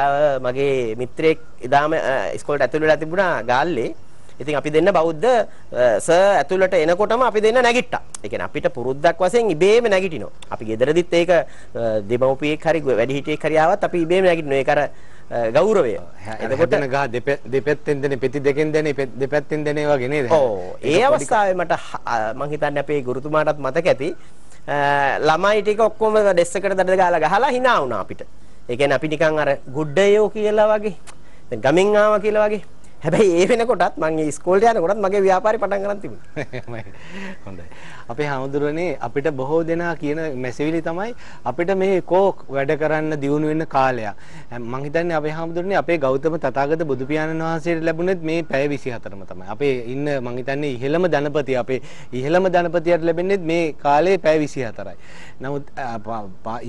මගේ මිත්‍රයෙක් එදාම ඉස්කෝලේට ඇතුළු වෙලා තිබුණා ගාල්ලේ. ඉතින් අපි දෙන්න බෞද්ධ සර් ඇතුළට එනකොටම අපි දෙන්න නැගිට්ටා. ඒ කියන්නේ අපිට පුරුද්දක් වශයෙන් ඉබේම නැගිටිනවා. අපි ගෙදරදිත් ඒක දෙමව්පියෙක් හරි වැඩිහිටියෙක් හරි ආවත් අපි ඉබේම නැගිටිනවා. ඒක අර ගෞරවය. එතකොට ගහ දෙපැත්තෙන් දෙන පෙති දෙකෙන් දෙන දෙපැත්තෙන් දෙන වගේ නේද? ඔව්. ඒ අවස්ථාවේ මට මං හිතන්නේ අපේ ගුරුතුමාටත් මතක ඇති. ළමයි ටික ඔක්කොම ඩෙස් එකට දඩ ගාලා ගහලා hina වුණා අපිට. ඒ කියන්නේ අපි නිකන් අර ගුඩ්ඩයෝ කියලා වගේ. දැන් ගමින් ආවා කියලා වගේ. හැබැයි ඒ වෙනකොටත් මම ඉස්කෝලේ යනකොටත් මගේ ව්‍යාපාරي පටන් ගන්න තිබුණා. හොඳයි. අපේ හාමුදුරනේ අපිට බොහෝ දෙනා කියන මැසිවිලි තමයි අපිට මේ කෝ වැඩ කරන්න දියුණු වෙන්න කාලයක්. මම හිතන්නේ අපේ හාමුදුරනේ අපේ ගෞතම තථාගත බුදු පියාණන් වහන්සේට ලැබුණෙත් මේ පැය 24ම තමයි. අපේ ඉන්න මම හිතන්නේ ඉහළම ධනපති අපේ ඉහළම ධනපතියට ලැබෙන්නේත් මේ කාලේ පැය 24යි. නමුත්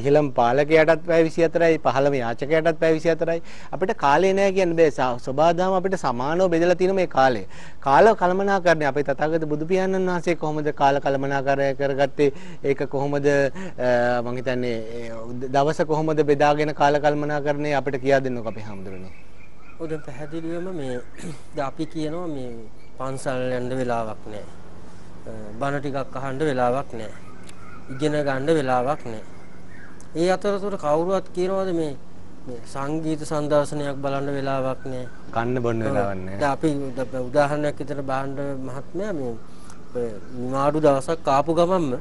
ඉහළම පාලකයාටත් පැය 24යි, පහළම යාචකයාටත් පැය 24යි. අපිට කාලේ නෑ කියන්න බෑ. සබාදාම අපිට සමානව බෙදලා තියෙන මේ කාලය. කාල කළමනාකරණය අපේ තථාගත බුදු පියාණන් වහන්සේ කොහොමද කාල කළමනාකරණය කරගත්තේ? ඒක කොහොමද මම හිතන්නේ දවස කොහොමද බෙදාගෙන කාල කළමනාකරණය අපිට කියා දෙන්නකෝ අපේ හැමදෙරනේ. ඔය දැන් පැහැදිලිවම මේ දැන් අපි කියනවා මේ පන්සල් යන්න වෙලාවක් නැහැ. බණ ටිකක් අහන්න වෙලාවක් නැහැ. ඉගෙන ගන්න වෙලාවක් නැහැ. ඒ අතරතුර කවුරුවත් කියනවාද මේ සංගීත සංදර්ශනයක් බලන්න වෙලාවක් නැහැ. කන්න බොන්න වෙලාවක් නැහැ. දැන් අපි උදාහරණයක් විතර බාහන්න මහත්මයා මේ නිමාඩු දවසක් ආපු ගමන්ම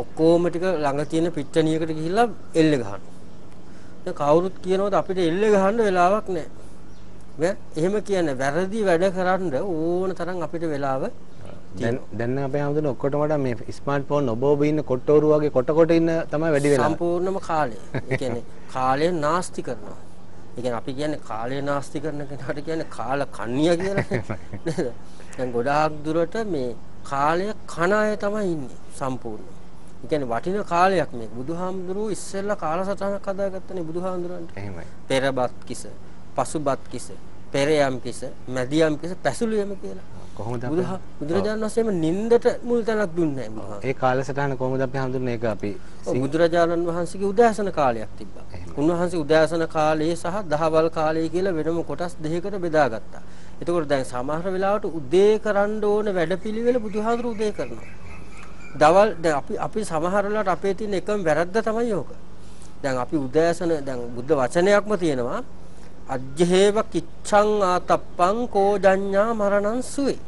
ඔක්කොම ටික ළඟ තියෙන පිට්ටනියකට ගිහිල්ලා එල්ල ගහනවා. දැන් කවුරුත් කියනවාද අපිට එල්ල ගහන්න වෙලාවක් නැහැ. එහෙම කියන්නේ වැරදි වැඩ කරන්න ඕන තරම් අපිට වෙලාව දැන් අපේ හැමදෙන ඔක්කොටම වඩා මේ ස්මාර්ට්ෆෝන් ඔබ ඉන්න කොට්ටෝරු වගේ කොට ඉන්න තමයි වැඩි වෙලා. සම්පූර්ණම කාලය. ඒ කියන්නේ කාලය නාස්ති කරනවා. ඒ කියන්නේ අපි කියන්නේ කාලය නාස්ති කරන කෙනාට කියන්නේ කාල කන්නියා කියලා නේද? දැන් ගොඩාක් දුරට මේ කාලය කන අය තමයි ඉන්නේ සම්පූර්ණ. ඒ කියන්නේ වටින කාලයක් මේ. බුදුහාමුදුරුවෝ ඉස්සෙල්ලා කාලසටහනක් හදාගත්තනේ බුදුහාමුදුරන්ට. එහෙමයි. පෙරබත් කිස, පසුබත් කිස, පෙරයම් කිස, මැදියම් කිස, පැසුලියම කියලා. කොහොමද බුදුරජාණන් වහන්සේම නින්දට මුල් තැනක් දුන්නේ නැහැ. ඒ කාලසටහන කොහොමද අපි හඳුන්නේ? ඒක අපි බුදුරජාණන් වහන්සේගේ උදෑසන කාලයක් තිබ්බා. උන්වහන්සේ උදෑසන කාලයේ සහ දහවල් කාලයේ කියලා වෙනම කොටස් දෙකකට බෙදාගත්තා. එතකොට දැන් සමහර වෙලාවට උදේ කරන්න ඕන වැඩපිළිවෙල බුදුහාමුදුරු උදේ කරනවා. දවල් දැන් අපි සමහර වෙලාවට අපේ තියෙන එකම වැරද්ද තමයි ඕක. දැන් අපි උදෑසන දැන් බුද්ධ වචනයක්ම තියෙනවා අජ්ජේව කිච්ඡං ආතප්පං කෝජඤ්ඤා මරණං සුවේ.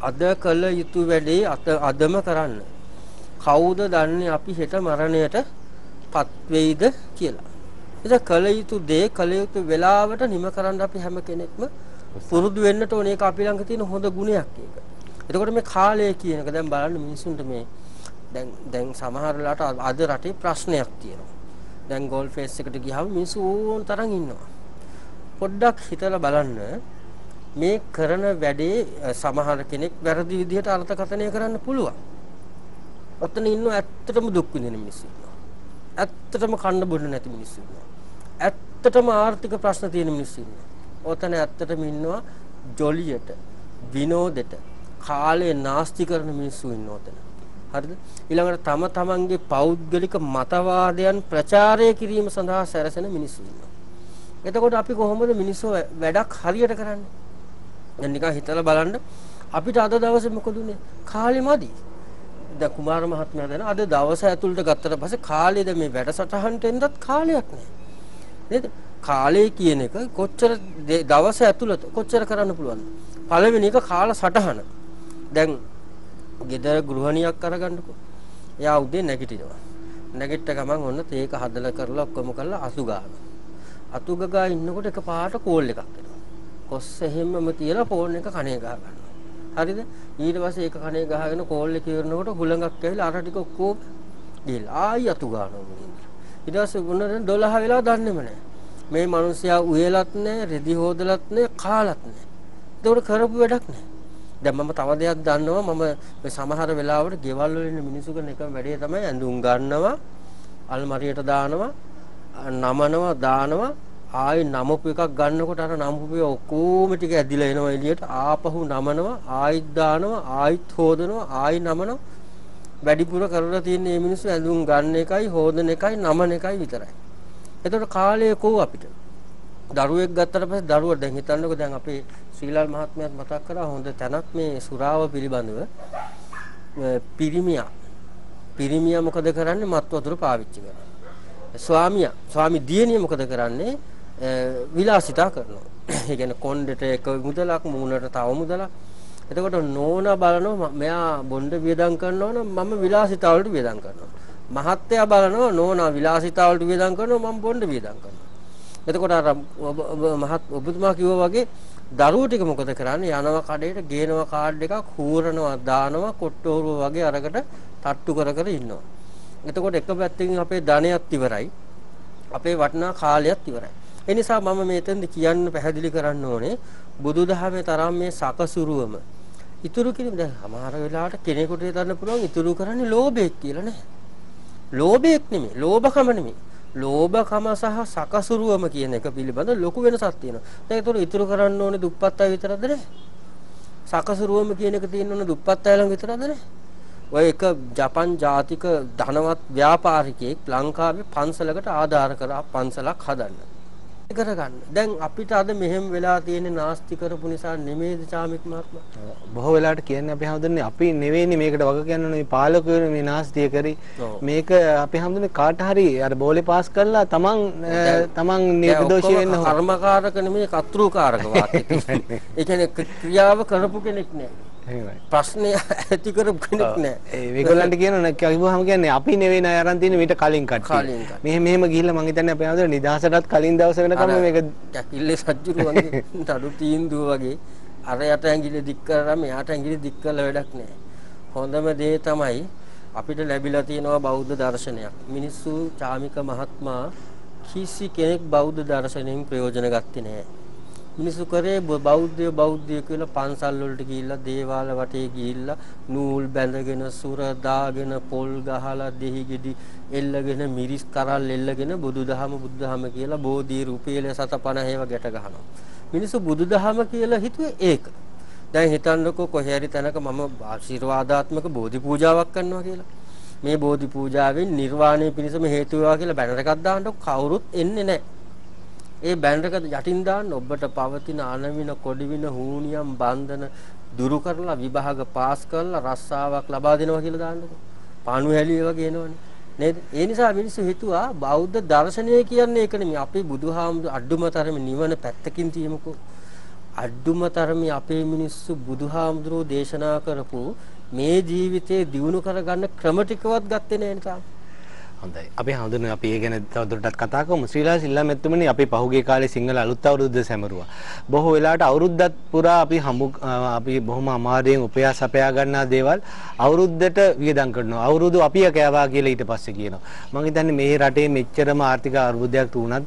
අද කළ යුතු වැඩේ අදම කරන්න. කවුද දන්නේ අපි හෙට මරණයට පත් වෙයිද කියලා. ඒක කළ යුතු දේ කළ යුතු වෙලාවට නිම කරන්න අපි හැම කෙනෙක්ම පුරුදු වෙන්නට ඕනේ. ඒක අපි ළඟ තියෙන හොඳ ගුණයක් ඒක. එතකොට මේ කාලය කියන එක දැන් බලන්න මිනිසුන්ට මේ දැන් සමහර වෙලාවට අද රටේ ප්‍රශ්නයක් තියෙනවා. දැන් ගෝල්ෆ් ෆේස් එකට ගියාම මිනිස්සු ඕන තරම් ඉන්නවා. පොඩ්ඩක් හිතලා බලන්න මේ කරන වැඩේ සමහර කෙනෙක් වැරදි විදිහට අර්ථකථනය කරන්න පුළුවන්. ඔතන ඉන්න ඇත්තටම දුක් විඳින මිනිස්සු ඉන්නවා. ඇත්තටම කන්න බොන්න නැති මිනිස්සු ඉන්නවා. ඇත්තටම ආර්ථික ප්‍රශ්න තියෙන මිනිස්සු ඉන්නවා. ඔතන ඇත්තටම ඉන්නවා ජොලියට, විනෝදෙට, කාලේ නාස්ති කරන මිනිස්සු ඉන්නවා ඔතන. හරිද? ඊළඟට තම තමන්ගේ පෞද්ගලික මතවාදයන් ප්‍රචාරය කිරීම සඳහා සැරසෙන මිනිස්සු ඉන්නවා. එතකොට අපි කොහොමද මිනිස්සු වැඩක් හරියට කරන්නේ? දැන් නිකන් හිතලා බලන්න අපිට අද දවසේ මොකද උනේ? කාලෙ මදි. දැන් කුමාර මහත්මයා දැන අද දවස ඇතුළත ගත්තට පස්සේ කාලේ දැන් මේ වැඩසටහනට එන්නත් කාලයක් නැහැ. නේද? කාලය කියන එක කොච්චර දවස ඇතුළත කොච්චර කරන්න පුළුවන්ද? පළවෙනි එක කාල සටහන. දැන් ගෙදර ගෘහණියක් අරගන්නකො. එයා උදේ නැගිටිනවා. නැගිට ගමන් ඔන්න තේක හදලා කරලා ඔක්කොම කරලා අසු ගන්නවා. අතු ගගා ඉන්නකොට එකපාරට කෝල් එකක් එනවා. කොස්ස එහෙම්මම තියලා ෆෝන් එක කනේ ගහ ගන්නවා. හරිද? ඊට පස්සේ ඒක කනේ ගහගෙන කෝල් එක ඉවරනකොට හුලඟක් ඇවිල්ලා අර ටික ඔක්කොම ගිහලා ආයි අතු ගන්නවා මුලින්ම. ඊට පස්සේ වුණ 12 වෙලා දන්නේම නැහැ. මේ මිනිස්සයා උයලත් නැහැ, රෙදි හොදලත් නැහැ, කාලත් නැහැ. ඒකට කරපු වැඩක් නැහැ. දැන් මම තව දෙයක් දන්නවා මම මේ සමහර වෙලාවට ගෙවල් වල ඉන්න මිනිස්සු කරන එකම වැඩේ තමයි ඇඳුම් ගන්නවා, අල්මාරියට දානවා, නමනවා, දානවා, ආයි නමපු එකක් ගන්නකොට අර නමපු ඔක්කොම ටික ඇදිලා එනවා එළියට, ආපහු නමනවා, ආයිත් දානවා, ආයිත් හොදනවා, ආයි නමනවා. වැඩිපුර කරලා තියෙන මේ මිනිස්සු ඇඳුම් ගන්න එකයි, හොදන එකයි, නමන එකයි විතරයි. එතකොට කාලය කෝ අපිට දරුවෙක් ගත්තට පස්සේ දරුවා දැන් හිතන්නකෝ දැන් අපේ ශ්‍රීලාල් මහත්මයාත් මතක් කරා හොඳ තැනක් මේ සුරාව පිළිබඳව පිරිමියා මොකද කරන්නේ මත් වතුර පාවිච්චි කරනවා ස්වාමි දියණිය මොකද කරන්නේ විලාසිතා කරනවා ඒ කියන්නේ කොණ්ඩෙට එක මුදලක් මූණට තව මුදලක් එතකොට නෝනා බලනවා මෙයා බොණ්ඩ වියදම් කරනවා නම් මම විලාසිතා වලට වියදම් කරනවා මහත්තයා බලනවා නෝනා විලාසිතා වලට වියදම් කරනවා මම බොණ්ඩ වියදම් කරනවා එතකොට අර ඔබතුමා කිව්වා වගේ දරුවෝ ටික මොකද කරන්නේ යනවා කඩේට ගේනවා කාඩ් එකක් හූරනවා දානවා කොට්ටෝරුව වගේ අරකට තට්ටු කර කර ඉන්නවා. එතකොට එක පැත්තකින් අපේ ධනයත් ඉවරයි. අපේ වටිනා කාලයත් ඉවරයි. ඒ නිසා මම මෙතෙන්ද කියන්න පැහැදිලි කරන්න ඕනේ බුදුදහමේ තරම් මේ සකසුරුවම ඉතුරු කිරීම දැන් සමහර වෙලාවට කෙනෙකුට හිතන්න පුළුවන් ඉතුරු කරන්නේ ලෝභයක් කියලා නෑ. ලෝභයක් නෙමෙයි, ලෝභකම නෙමෙයි. ලෝභකම සහ සකසුරුවම කියන එක පිළිබඳ ලොකු වෙනසක් තියෙනවා. දැන් ඒතකොට ඉතුරු කරන්න ඕනේ දුප්පත් අය විතරද නේ? සකසුරුවම කියන එක තියෙන්න ඕනේ දුප්පත් අය ළඟ විතරද නේ? ඔය එක ජපන් ජාතික ධනවත් ව්‍යාපාරිකයෙක් ලංකාවේ පන්සලකට ආධාර කරා පන්සලක් හදන්න. කරගන්න. දැන් අපිට අද මෙහෙම වෙලා තියෙන නාස්ති කරපු නිසා නෙමෙයිද චාමික් මහත්මයා? බොහෝ වෙලාවට කියන්නේ අපි හැමදෙන්නේ අපි නෙවෙයිනේ මේකට වග කියන්න මේ පාලකයෝ මේ නාස්තිය කරේ. මේක අපි හැමදෙන්නේ කාට හරි අර බෝලේ පාස් කරලා තමන් නිර්දෝෂී වෙන්න කර්මකාරක නෙමෙයි කර්තෘකාරක වාක්‍යය. ඒ කියන්නේ ක්‍රියාව කරපු කෙනෙක් නෑ. ප්‍රශ්නේ ඇති කරපු කෙනෙක් නෑ. මේගොල්ලන්ට කියනවා කිව්වහම කියන්නේ අපි නෙවෙයි ණය අරන් තියෙන්නේ මීට කලින් කට්ටිය. මෙහෙම ගිහිල්ලා මං හිතන්නේ අපේ හැමදෙන්නේ නිදහසටත් කලින් දවස වෙනකම් මේක කැකිල්ලේ සජ්ජුරු වගේ තඩු තීන්දුව වගේ අර යට ඇඟිලි දික් කරලා මෙයාට ඇඟිලි දික් කරලා වැඩක් නෑ. හොඳම දේ තමයි අපිට ලැබිලා තියෙනවා බෞද්ධ දර්ශනයක්. මිනිස්සු චාමික මහත්මයා කිසි කෙනෙක් බෞද්ධ දර්ශනයෙන් ප්‍රයෝජන ගත්තේ නෑ. මිනිස්සු කරේ බෞද්ධය කියලා පන්සල් වලට ගිහිල්ලා දේවාල වටේ ගිහිල්ලා නූල් බැඳගෙන සුර දාගෙන පොල් ගහලා දෙහි ගෙඩි එල්ලගෙන මිරිස් කරල් එල්ලගෙන බුදුදහම කියලා බෝධි රුපියල 750 ගැට ගහනවා. මිනිස්සු බුදුදහම කියලා හිතුවේ ඒක. දැන් හිතන්නකෝ කොහේ හරි තැනක මම ආශිර්වාදාත්මක බෝධි පූජාවක් කරනවා කියලා. මේ බෝධි පූජාවෙන් නිර්වාණය පිණිසම හේතු වේවා කියලා බැනර් එකක් දාන්නකො කවුරුත් එන්නේ නැහැ. ඒ බැනර් එක යටින් දාන්න ඔබට පවතින අනවින කොඩිවින හූනියම් බන්ධන දුරු කරලා විභාග පාස් කරලා රස්සාවක් ලබා දෙනවා කියලා දාන්නකො. පාණු හැලිය වගේ එනවනේ. නේද? ඒ නිසා මිනිස්සු හිතුවා බෞද්ධ දර්ශනය කියන්නේ ඒක නෙමෙයි. අපේ බුදුහාමුදුරු අඩුමතරමේ නිවන පැත්තකින් තියමුකෝ. අඩුමතරමේ අපේ මිනිස්සු බුදුහාමුදුරෝ දේශනා කරපු මේ ජීවිතේ දියුණු කරගන්න ක්‍රම ටිකවත් ගත්තේ නැහැ නේද? හොඳයි. අපි හඳුනන අපි ඒ ගැන තවදුරටත් කතා කරමු. ශ්‍රීලා සිල්ලා මෙතුමනි අපි පහුගිය කාලේ සිංහල අලුත් අවුරුද්ද සැමරුවා. බොහෝ වෙලාවට අවුරුද්දත් පුරා අපි බොහොම අමාරුවෙන් උපයා සපයා ගන්නා දේවල් අවුරුද්දට වියදම් කරනවා. අවුරුදු අපිය කෑවා කියලා ඊට පස්සේ කියනවා. මම හිතන්නේ මේ රටේ මෙච්චරම ආර්ථික අර්බුදයක් තුනත්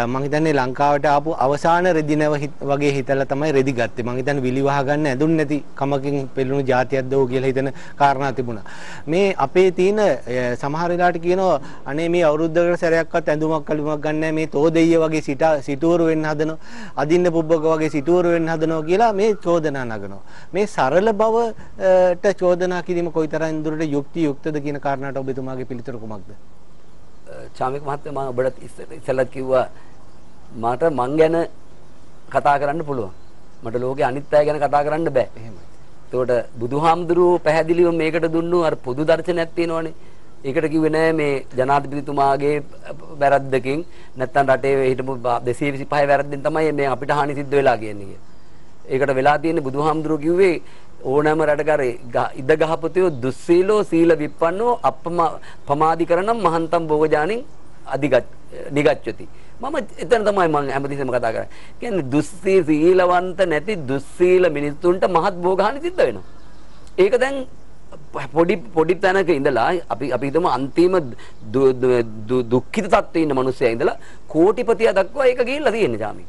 මම හිතන්නේ ලංකාවට ආපු අවසාන රෙදි නැව වගේ හිතලා තමයි රෙදි ගත්තේ. මම හිතන්නේ විලි වහ ගන්න ඇඳුන් නැති කමකින් පෙළුණු જાතියක්ද ඕ කියලා හිතන කාරණා තිබුණා. මේ අපේ තියෙන සමහර වෙලාවට කියන හිතනවා අනේ මේ අවුරුද්දකට සැරයක්වත් ඇඳුමක් කළුමක් ගන්න නැහැ මේ තෝ දෙයිය වගේ සිටුවරු වෙන්න හදනවා අදින්න පුබ්බක වගේ සිටුවරු වෙන්න හදනවා කියලා මේ චෝදනා නගනවා. මේ සරල බවට චෝදනා කිරීම කොයිතරම් දුරට යුක්ති යුක්තද කියන කාරණාට ඔබතුමාගේ පිළිතුර කුමක්ද? චාමික මහත්මයා මම ඔබට ඉස්සෙල්ලා කිව්වා මට මං ගැන කතා කරන්න පුළුවන්. මට ලෝකේ අනිත් අය ගැන කතා කරන්න බෑ. එහෙමයි. එතකොට බුදුහාමුදුරුවෝ පැහැදිලිව මේකට දුන්නු අර පොදු දර්ශනයක් තියෙනවනේ. ඒකට කිව්වේ නෑ මේ ජනාධිපතිතුමාගේ වැරද්දකින් නැත්තම් රටේ හිටපු 225 වැරද්දෙන් තමයි මේ අපිට හානි සිද්ධ වෙලා කියන්නේ කියලා. ඒකට වෙලා තියෙන්නේ බුදුහාමුදුරුවෝ කිව්වේ ඕනෑම රටකර ඉද ගහපතියෝ දුස්සීලෝ සීල විප්පන්නෝ අපමාදිකරණම් මහන්තම් භෝගජානින් නිගච්ඡති. මම එතන තමයි මම හැමතිස්සෙම කතා කරන්නේ. කියන්නේ දුස්සීලවන්ත නැති දුස්සීල මිනිස්සුන්ට මහත් භෝගහානි සිද්ධ වෙනවා. ඒක දැන් පොඩි තැනක ඉඳලා අපි හිතමු අන්තිම දුක්ඛිත තත්ත්වයේ ඉන්න මිනිස්සයා ඉඳලා කෝටිපතියා දක්වා ඒක ගිහිල්ලා තියෙන්නේ ජාමි.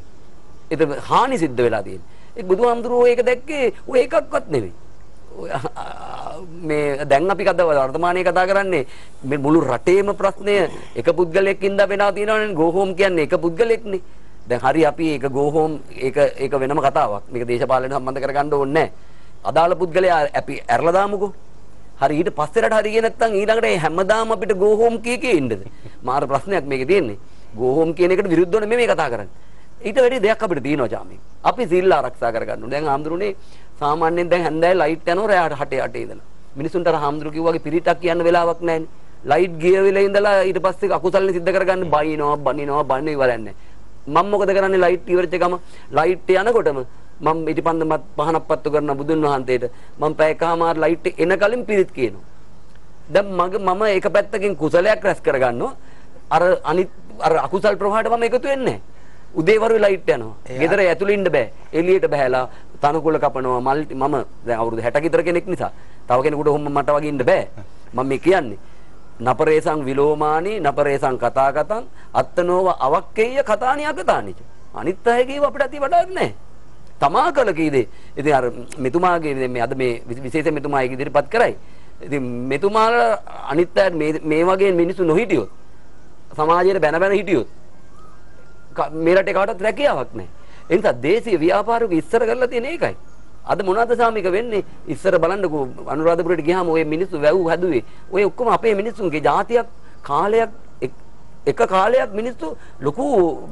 ඒක හානි සිද්ධ වෙලා තියෙන්නේ. ඒ බුදුහාමුදුරුවෝ ඒක දැක්කේ ඔය එකක්වත් නෙවෙයි. මේ දැන් අපි වර්තමානයේ කතා කරන්නේ මේ මුළු රටේම ප්‍රශ්නය එක පුද්ගලයෙක් ඉඳලා වෙනවා තියෙනවනේ go home කියන්නේ එක පුද්ගලයෙක්නේ. දැන් හරි අපි ඒක go home ඒක වෙනම කතාවක්. මේක දේශපාලනයට සම්බන්ධ කරගන්න ඕනේ නැහැ. අදාළ පුද්ගලයා අපි ඇරලා දාමුකෝ. හරි ඊට පස්සේට හරි ගියේ නැත්නම් ඊළඟට හැමදාම අපිට go home කී ඉන්නද? මාර ප්‍රශ්නයක් මේකේ තියෙන්නේ. go home කියන එකට විරුද්ධව නෙමෙයි කතා කරන්නේ. ඊට වැඩි දෙයක් අපිට තියෙනවා ජාමි. අපි සිල් ආරක්ෂා කරගන්න ඕනේ. දැන් ආම්ඳුරුනේ සාමාන්‍යයෙන් දැන් හැන්දෑවේ ලයිට් යනවා රැයට 8 ඉඳලා. මිනිසුන්ට අර ආම්ඳුරු කිව්වාගේ පිරිටක් කියන්න වෙලාවක් නැහැනේ. ලයිට් ගිය වෙලේ ඉඳලා ඊට පස්සේ අකුසල්නේ සිද්ධ කරගන්න බනිනවා ඉවරන්නේ. මම මොකද කරන්නේ ලයිට් ඉවරච්ච ගම ලයිට් යනකොටම මම ඉටිපන්දමත් පහනක් පත්තු කරන බුදුන් වහන්සේට මම පැයකමාර ලයිට් එන කලින් පිරිත් කියනවා. දැන් මම එක පැත්තකින් කුසලයක් රැස් කරගන්නවා. අර අකුසල් ප්‍රවාහයට මම එකතු වෙන්නේ නැහැ. උදේවරු ලයිට් යනවා. ගෙදර ඇතුළේ ඉන්න බෑ. එළියට බහැලා තනකොළ කපනවා. මම දැන් අවුරුදු 60 කට කෙනෙක් නිසා තව කෙනෙකුට ඔහොම මට වගේ ඉන්න බෑ. මම මේ කියන්නේ නපරේසං විලෝමානි නපරේසං කතාකතං අත්තනෝව අවක්කේය කතානි අකතානිච. අනිත් අය කියව අපිට අති වඩාක් නැහැ. තමා කළ කීදේ. ඉතින් අර මෙතුමාගේ මේ අද මේ විශේෂයෙන් මෙතුමා ඒක ඉදිරිපත් කරයි. ඉතින් මෙතුමාලා අනිත් අය මේ වගේ මිනිස්සු නොහිටියොත් සමාජයේ බැන හිටියොත් මේ රටේ කාටවත් රැකියාවක් නැහැ. ඒ නිසා දේශීය ව්‍යාපාරික ඉස්සර කරලා තියෙන එකයි. අද මොනවද සාමික වෙන්නේ? ඉස්සර බලන්නකෝ අනුරාධපුරයට ගියාම ওই මිනිස්සු වැව් හැදුවේ. ඔය ඔක්කොම අපේ මිනිස්සුන්ගේ જાතියක් කාලයක් එක කාලයක් මිනිස්සු ලොකු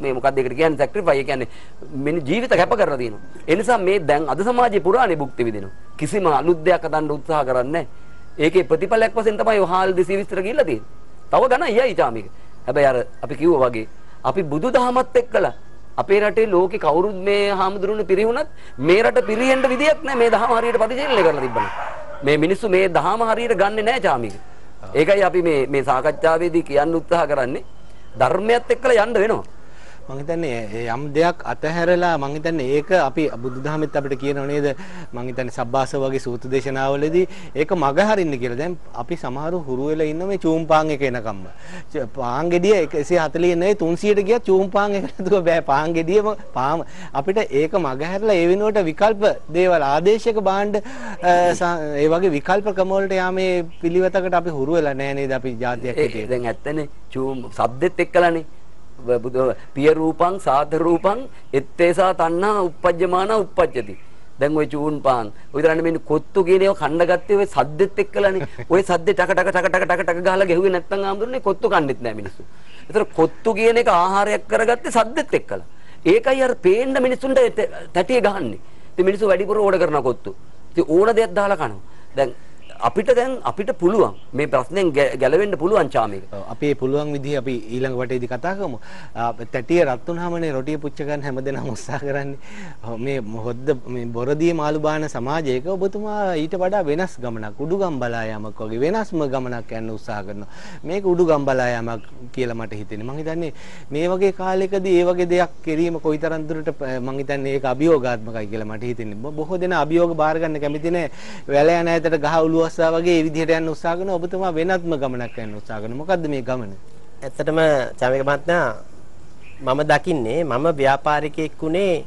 මේ මොකක්ද ඒකට කියන්නේ සැක්‍රිෆයි කියන්නේ ජීවිත කැප කරලා තියෙනවා. ඒ නිසා මේ දැන් අද සමාජයේ පුරාණේ භුක්ති විඳිනවා. කිසිම අලුත් දෙයක් හදන්න උත්සාහ කරන්නේ නැහැ. ඒකේ ප්‍රතිඵලයක් වශයෙන් තමයි හාල් 220 ගිහිල්ලා තියෙන්නේ. තව ගණන් යයි චාමික. හැබැයි අර අපි කිව්වා වගේ අපි බුදුදහමත් එක්කලා අපේ රටේ ලෝකේ කවුරුත් මේ හාමුදුරුවෝ පිරිහුණත් මේ රට පිරිහෙන්න විදියක් නැහැ මේ දහම හරියට ප්‍රතිචේලනය කරලා තිබ්බනම්. මේ මිනිස්සු මේ දහම හරියට ගන්නෙ නැහැ චාමික. ඒකයි අපි මේ සාකච්ඡාවේදී කියන්න උත්සාහ කරන්නේ ධර්මයත් එක්කලා යන්න වෙනවා. මම හිතන්නේ යම් දෙයක් අතහැරලා මම හිතන්නේ ඒක අපි බුදුදහමෙත් අපිට කියනව නේද මම හිතන්නේ සබ්බාස වගේ සූත්‍ර දේශනාවලදී ඒක මග හරින්න කියලා. දැන් අපි සමහරු හුරු වෙලා ඉන්න මේ චූම්පාන් එක එනකම්ම. පාන් ගෙඩිය 140 නෙවෙයි 300ට ගියා චූම්පාන් එක නේද බෑ පාන් ගෙඩියම පාම අපිට ඒක මග හැරලා ඒ වෙනුවට විකල්ප දේවල් ආදේශක භාණ්ඩ ඒ වගේ විකල්ප ක්‍රම වලට යාමේ පිළිවෙතකට අපි හුරු වෙලා නැහැ නේද අපි ජාතියක් හිටියේ. දැන් ඇත්තනේ චූම් සබ්දෙත් එක්කලානේ පිය රූපං සාධ රූපං එත්තේසා තණ්හා uppajjamana uppajjati. දැන් ওই චූන් පාන් ඔය විතරනේ මේ කොත්තු කියන ඒවා කන්න ගත්තේ ඔය සද්දෙත් එක්කලානේ. ඔය සද්දේ ටක ගහලා ගැහුවේ නැත්නම් ආම්දුරනේ කොත්තු කන්නෙත් නැහැ මිනිස්සු. ඒතර කොත්තු කියන එක ආහාරයක් කරගත්තේ සද්දෙත් එක්කලා. ඒකයි අර පේන්න මිනිස්සුන්ට තැටිය ගහන්නේ. ඉතින් මිනිස්සු වැඩිපුර ඕඩර් කරන කොත්තු. ඉතින් ඕන දෙයක් දාලා කනවා. දැන් අපිට පුළුවන් මේ ප්‍රශ්නෙන් ගැලවෙන්න පුළුවන් චාමික. අපි පුළුවන් විදිහ අපි ඊළඟ වටේදී කතා කරමු. තැටිය රත් වුනහමනේ රොටිය පුච්ච ගන්න හැමදෙනාම උත්සාහ කරන්නේ. මේ හොද්ද මේ බොරදී මාළු බාන සමාජයක ඔබතුමා ඊට වඩා වෙනස් ගමනක් උඩුගම් බලා යාමක් වගේ වෙනස්ම ගමනක් යන්න උත්සාහ කරනවා. මේක උඩුගම් බලා යාමක් කියලා මට හිතෙන්නේ. මම හිතන්නේ මේ වගේ කාලයකදී මේ වගේ දෙයක් කිරීම කොයිතරම් දුරට මම හිතන්නේ ඒක අභියෝගාත්මකයි කියලා මට හිතෙන්නේ. බොහෝ දෙනා අභියෝග බාර ගන්න කැමති නැහැ. වැල යන ඇතට ගහ උළු වගේ ඒ විදිහට යන්න උත්සාහ කරන ඔබතුමා වෙනත්ම ගමනක් යන්න උත්සාහ කරන මොකද්ද මේ ගමන? ඇත්තටම චාමික මහත්මයා මම දකින්නේ මම ව්‍යාපාරිකයෙක් උනේ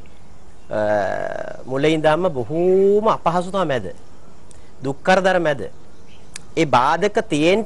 මුලින් ඉඳන්ම බොහෝම අපහසුතාව මැද දුක් කරදර මැද ඒ බාධක තියෙන්න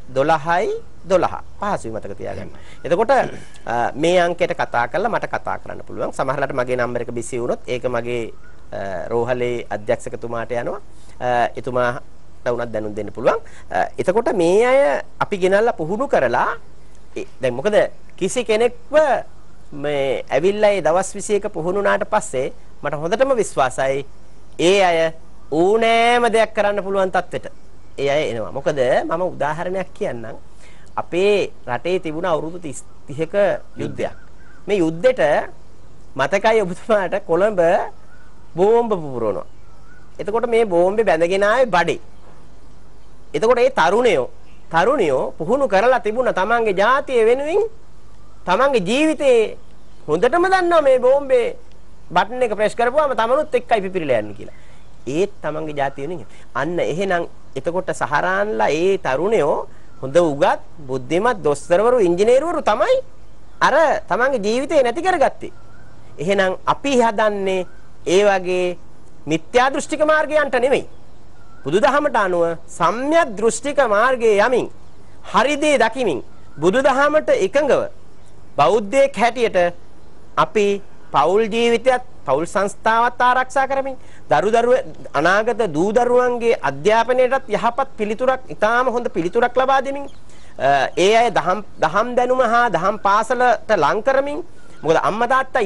12යි 12 පහසුයි මතක තියාගන්න. එතකොට මේ අංකයට කතා කරලා මට කතා කරන්න පුළුවන්. සමහරවිට මගේ නම්බර් එක බිසි වුණොත් ඒක මගේ රෝහලේ අධ්‍යක්ෂකතුමාට යනවා. එතුමාට උනත් දැනුම් දෙන්න පුළුවන්. එතකොට මේ අය අපි ගෙනල්ලා පුහුණු කරලා දැන් මොකද කිසි කෙනෙක්ව මේ ඇවිල්ලා ඒ දවස් 21 පුහුණුනාට පස්සේ මට හොඳටම විශ්වාසයි ඒ අය ඕනෑම දෙයක් කරන්න පුළුවන් තත්ත්වෙට ඒ අය එනවා. මොකද මම උදාහරණයක් කියන්නම්. අපේ රටේ තිබුණ අවුරුදු 30ක යුද්ධයක්. මේ යුද්ධෙට මතකයි ඔබතුමාට කොළඹ බෝම්බ පුපුරනවා. එතකොට මේ බෝම්බේ බැඳගෙන ආවේ බඩේ. එතකොට ඒ තරුණයෝ පුහුණු කරලා තිබුණ තමන්ගේ ජාතිය වෙනුවෙන් තමන්ගේ ජීවිතේ හොඳටම දන්නවා මේ බෝම්බේ බටන් එක ප්‍රෙස් කරපුවාම තමනුත් එක්කයි පිපිරිලා යන්නේ කියලා. ඒත් තමන්ගේ ජාතිය වෙනුවෙන්. අන්න එහෙනම් එතකොට සහරාන්ලා ඒ තරුණයෝ හොඳ උගත් බුද්ධිමත් දොස්තරවරු ඉංජිනේරුවරු තමයි අර තමන්ගේ ජීවිතේ නැති කරගත්තේ. එහෙනම් අපි හදන්නේ ඒ වගේ මිත්‍යා දෘෂ්ටික මාර්ගයන්ට නෙමෙයි. බුදුදහමට අනුව සම්‍යක් දෘෂ්ටික මාර්ගයේ යමින් හරි දේ දකිමින් බුදුදහමට එකඟව බෞද්ධයෙක් හැටියට අපි පෞල් ජීවිතයත් පෞල් සංස්ථාවත් ආරක්ෂා කරමින් අනාගත දූ දරුවන්ගේ අධ්‍යාපනයටත් යහපත් පිළිතුරක් ඊටාම හොඳ පිළිතුරක් ලබා දෙමින් ඒ අය දහම් දැනුම හා දහම් පාසලට ලං කරමින් මොකද අම්මා තාත්තා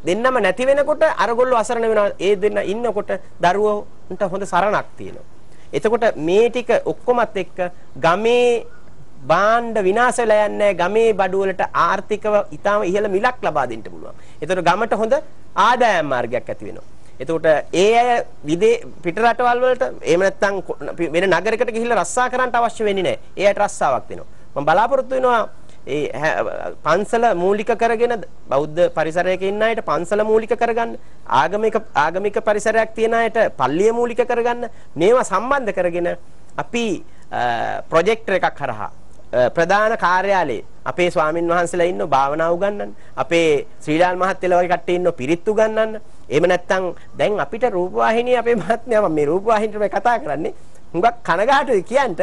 දෙන්නම නැති වෙනකොට අරගොල්ලෝ අසරණ වෙනවා. ඒ දෙන්න ඉන්නකොට දරුවන්ට හොඳ සරණක් තියෙනවා. එතකොට මේ ටික ඔක්කොමත් එක්ක ගමේ බාණ්ඩ විනාශ වෙලා යන්නේ ගමේ බඩු වලට ආර්ථිකව ඊටාම ඉහළ මිලක් ලබා දෙන්න පුළුවන්. එතකොට ගමට හොඳ ආදායම් මාර්ගයක් ඇති වෙනවා. එතකොට ඒ අය පිට රටවල් වලට එහෙම නැත්නම් වෙන නගරයකට ගිහිල්ලා රස්සා කරන්න අවශ්‍ය වෙන්නේ නැහැ. ඒ අයට රස්සාවක් දෙනවා. මම බලාපොරොත්තු වෙනවා ඒ පන්සල මූලික කරගෙන බෞද්ධ පරිසරයක ඉන්න අයට පන්සල මූලික කරගන්න ආගමික පරිසරයක් තියෙන අයට පල්ලිය මූලික කරගන්න මේවා සම්බන්ධ කරගෙන අපි ප්‍රොජෙක්ටර් එකක් හරහා ප්‍රධාන කාර්යාලයේ අපේ ස්වාමින් වහන්සේලා ඉන්නෝ භාවනා උගන්වන්න අපේ ශ්‍රීලාල් මහත්තයලා වගේ කට්ටිය ඉන්නෝ පිරිත් උගන්වන්න එහෙම නැත්නම් දැන් අපිට රූපවාහිනිය අපේ මහත්මයා මම මේ රූපවාහිනියට මේ කතා කරන්නේ හුඟක් කනගාටුයි කියන්ට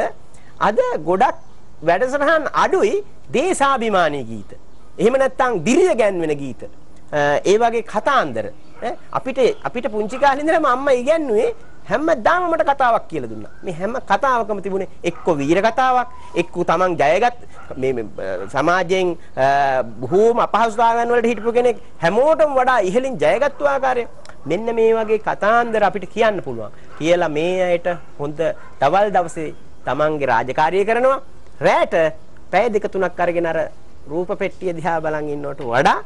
අද ගොඩක් වැඩසටහන් අඩුයි දේශාභිමානී ගීත. එහෙම නැත්නම් දිරිය ගැන්වෙන ගීත. ඒ වගේ කතාන්දර අපිට පුංචි කාලේ ඉඳලම අම්මා ඉගැන්නුවේ හැමදාම මට කතාවක් කියලා දුන්නා. මේ හැම කතාවකම තිබුණේ එක්ක වීර කතාවක්, එක්ක තමන් ජයගත් මේ සමාජයෙන් බොහෝම අපහසුතාවයන් වලට හිටපු කෙනෙක් හැමෝටම වඩා ඉහළින් ජයගත්තු ආකාරය. මෙන්න මේ වගේ කතාන්දර අපිට කියන්න පුළුවන්. කියලා මේ අයට හොඳ දවල් දවසේ තමන්ගේ රාජකාරිය කරනවා. රැට පැය දෙක තුනක් අරගෙන අර රූප පෙට්ටිය දිහා බලන් ඉන්නවට වඩා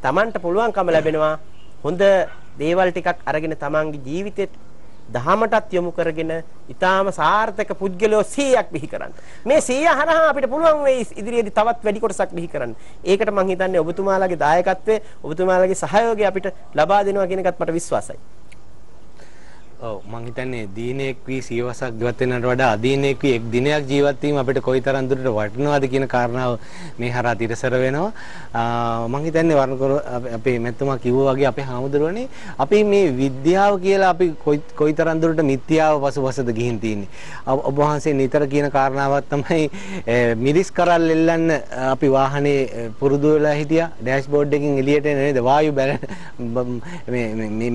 තමන්ට පුළුවන්කම ලැබෙනවා හොඳ දේවල් ටිකක් අරගෙන තමන්ගේ ජීවිතෙත් දහමටත් යොමු කරගෙන ඊටාම සාර්ථක පුද්ගලයෝ 100ක් බිහි කරන්න. මේ 100 හරහා අපිට පුළුවන් වෙයි ඉදිරියේදී තවත් වැඩි කොටසක් බිහි කරන්න. ඒකට මම හිතන්නේ ඔබතුමාලාගේ දායකත්වය, ඔබතුමාලාගේ සහයෝගය අපිට ලබා දෙනවා කියන එකත් මට විශ්වාසයි. ඔව් මම හිතන්නේ දීනෙක් වී සියවසක් ජීවත් වෙනවට වඩා අදීනෙක් වී එක් දිනයක් ජීවත් වීම අපිට කොයිතරම් දුරට වටිනවද කියන කාරණාව මේ හරහා තිරසර වෙනවා. මම හිතන්නේ වර්ණකර අපේ මෙතුමා කිව්වා වගේ අපේ හාමුදුරුවනේ අපි මේ විද්‍යාව කියලා අපි කොයිතරම් දුරට මිත්‍යාව පසුපසද ගිහින් තියෙන්නේ. ඔබ වහන්සේ නිතර කියන කාරණාවක් තමයි මිරිස් කරල් එල්ලන්න අපි වාහනේ පුරුදු වෙලා හිටියා. ඩෑෂ්බෝඩ් එකකින් එළියට එන නේද වායු බැලන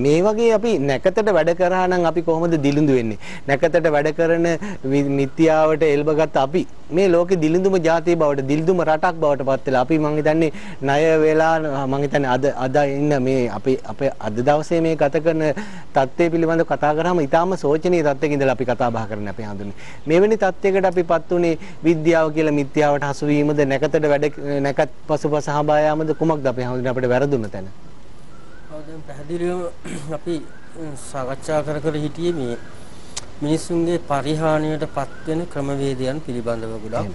මේ වගේ අපි නැකතට වැඩ කරා නම් අපි කොහොමද දිලිඳු වෙන්නේ? නැකතට වැඩ කරන මිත්‍යාවට එල්බගත් අපි මේ ලෝකේ දිලිඳුම ජාතිය බවට දිලිඳුම රටක් බවට පත් වෙලා අපි මං හිතන්නේ ණය වෙලා මං හිතන්නේ අද ඉන්න මේ අපේ අද දවසේ මේ ගත කරන තත්ත්වය පිළිබඳව කතා කරාම ඊටාම සෝචනීය තත්ත්වයක ඉඳලා අපි කතා බහ කරන්නේ අපි හඳුන්නේ. මෙවැනි තත්ත්වයකට අපිපත් උනේ විද්‍යාව කියලා මිත්‍යාවට හසු වීමද නැකතට වැඩ නැකත් පසුපස හඹා යාමද කුමක්ද අපි හඳුන්නේ අපිට වැරදුන තැන? ඔව් දැන් පැහැදිලිවම අපි සාකච්ඡා කර හිටියේ මේ මිනිසුන්ගේ පරිහානියට පත්වෙන ක්‍රමවේදයන් පිළිබඳව ගොඩක්.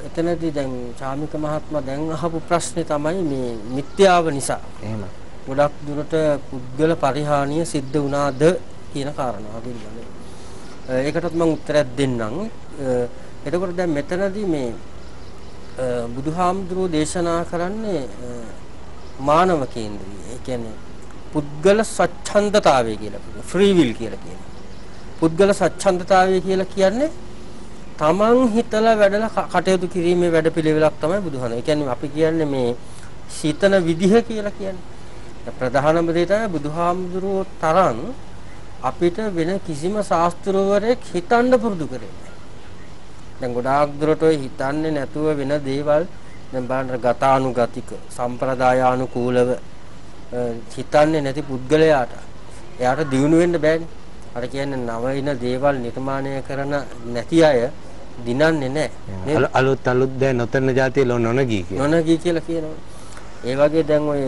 එතනදී දැන් චාමික මහත්මයා දැන් අහපු ප්‍රශ්නේ තමයි මේ මිත්‍යාව නිසා. එහෙම. ගොඩක් දුරට පුද්ගල පරිහානිය සිද්ධ වුණාද කියන කාරණාව පිළිබඳව. ඒකටත් මම උත්තරයක් දෙන්නම්. එතකොට දැන් මෙතනදී මේ බුදුහාමුදුරුවෝ දේශනා කරන්නේ මානව කේන්ද්‍රීය. ඒ කියන්නේ පුද්ගල ස්වච්ඡන්දතාවය කියලා කියනවා. ෆ්‍රී විල් කියලා කියනවා. පුද්ගල ස්වච්ඡන්දතාවය කියලා කියන්නේ තමන් හිතලා වැඩලා කටයුතු කිරීමේ වැඩපිළිවෙලක් තමයි බුදුහාම. ඒ කියන්නේ අපි කියන්නේ මේ සිතන විදිහ කියලා කියන්නේ. ප්‍රධානම දේ තමයි බුදුහාමුදුරුවෝ තරම් අපිට වෙන කිසිම ශාස්ත්‍රවරයෙක් හිතන්න පුරුදු කරේ නැහැ. දැන් ගොඩාක් දුරට ඔය හිතන්නේ නැතුව වෙන දේවල් දැන් බලන්න ගතානුගතික සම්ප්‍රදායානුකූලව හිතන්නේ නැති පුද්ගලයාට එයාට දියුණු වෙන්න බෑනේ. අර කියන්නේ නවීන දේවල් නිර්මාණය කරන නැති අය දිනන්නේ නැහැ. අලුත් දැන් නොතන જાතිය නොනගී කියලා කියනවා. ඒ වගේ දැන් ඔය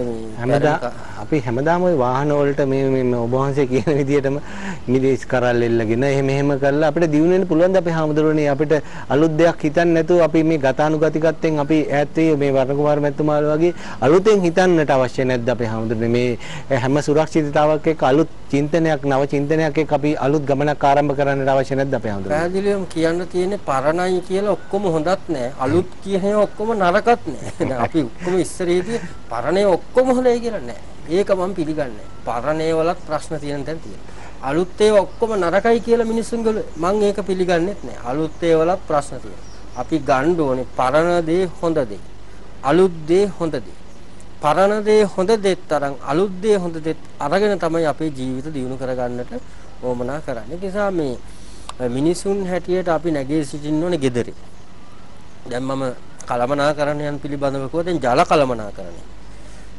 අපි හැමදාම ওই වාහන වලට මේ ඔබ වහන්සේ කියන විදිහටම මිදේස් කරල් එල්ලගෙන එහෙම කරලා අපිට දිනු වෙන්න පුළුවන් ද අපේ හැමදෙරෝනේ අපිට අලුත් දෙයක් හිතන්නේ නැතුව අපි මේ ගතානුගතිකත්වයෙන් අපි ඈත් වෙයි මේ වර්ණකුමාර මැතිතුමාලා වගේ අලුතෙන් හිතන්නට අවශ්‍ය නැද්ද අපේ හැමදෙරෝනේ මේ හැම සුරක්ෂිතතාවක් එක්ක අලුත් චින්තනයක් නව චින්තනයක් එක්ක අපි අලුත් ගමනක් ආරම්භ කරන්නට අවශ්‍ය නැද්ද අපේ හැමදෙරෝනේ පැහැදිලිවම කියන්න තියෙන්නේ පරණයි කියලා ඔක්කොම හොඳත් නැහැ අලුත් කියන ඒවා ඔක්කොම නරකත් නැහැ දැන් අපි ඔක්කොම ඉස්සරේදී පරණේ ඔක්කොම හොඳයි කියලා නෑ. ඒක මම පිළිගන්නේ. පරණේ වලත් ප්‍රශ්න තියෙන තැන් තියෙනවා. අලුත් ඒවා ඔක්කොම නරකයි කියලා මිනිස්සුන්ගල මම ඒක පිළිගන්නෙත් නෑ. අලුත් ඒවලත් ප්‍රශ්න තියෙනවා. අපි ගන්න ඕනේ පරණ දේ හොඳ දේ. අලුත් දේ හොඳ දේ. පරණ දේ හොඳ දෙත් තරම් අලුත් දේ හොඳ දෙත් අරගෙන තමයි අපේ ජීවිත දියුණු කරගන්නට ඕමනා කරන්නේ. ඒ නිසා මේ මිනිසුන් හැටියට අපි නැගී සිටින්න ඕනේ gedare. දැන් මම කලමනාකරණයන් පිළිබඳව කිව්වා දැන් ජල කලමනාකරණය.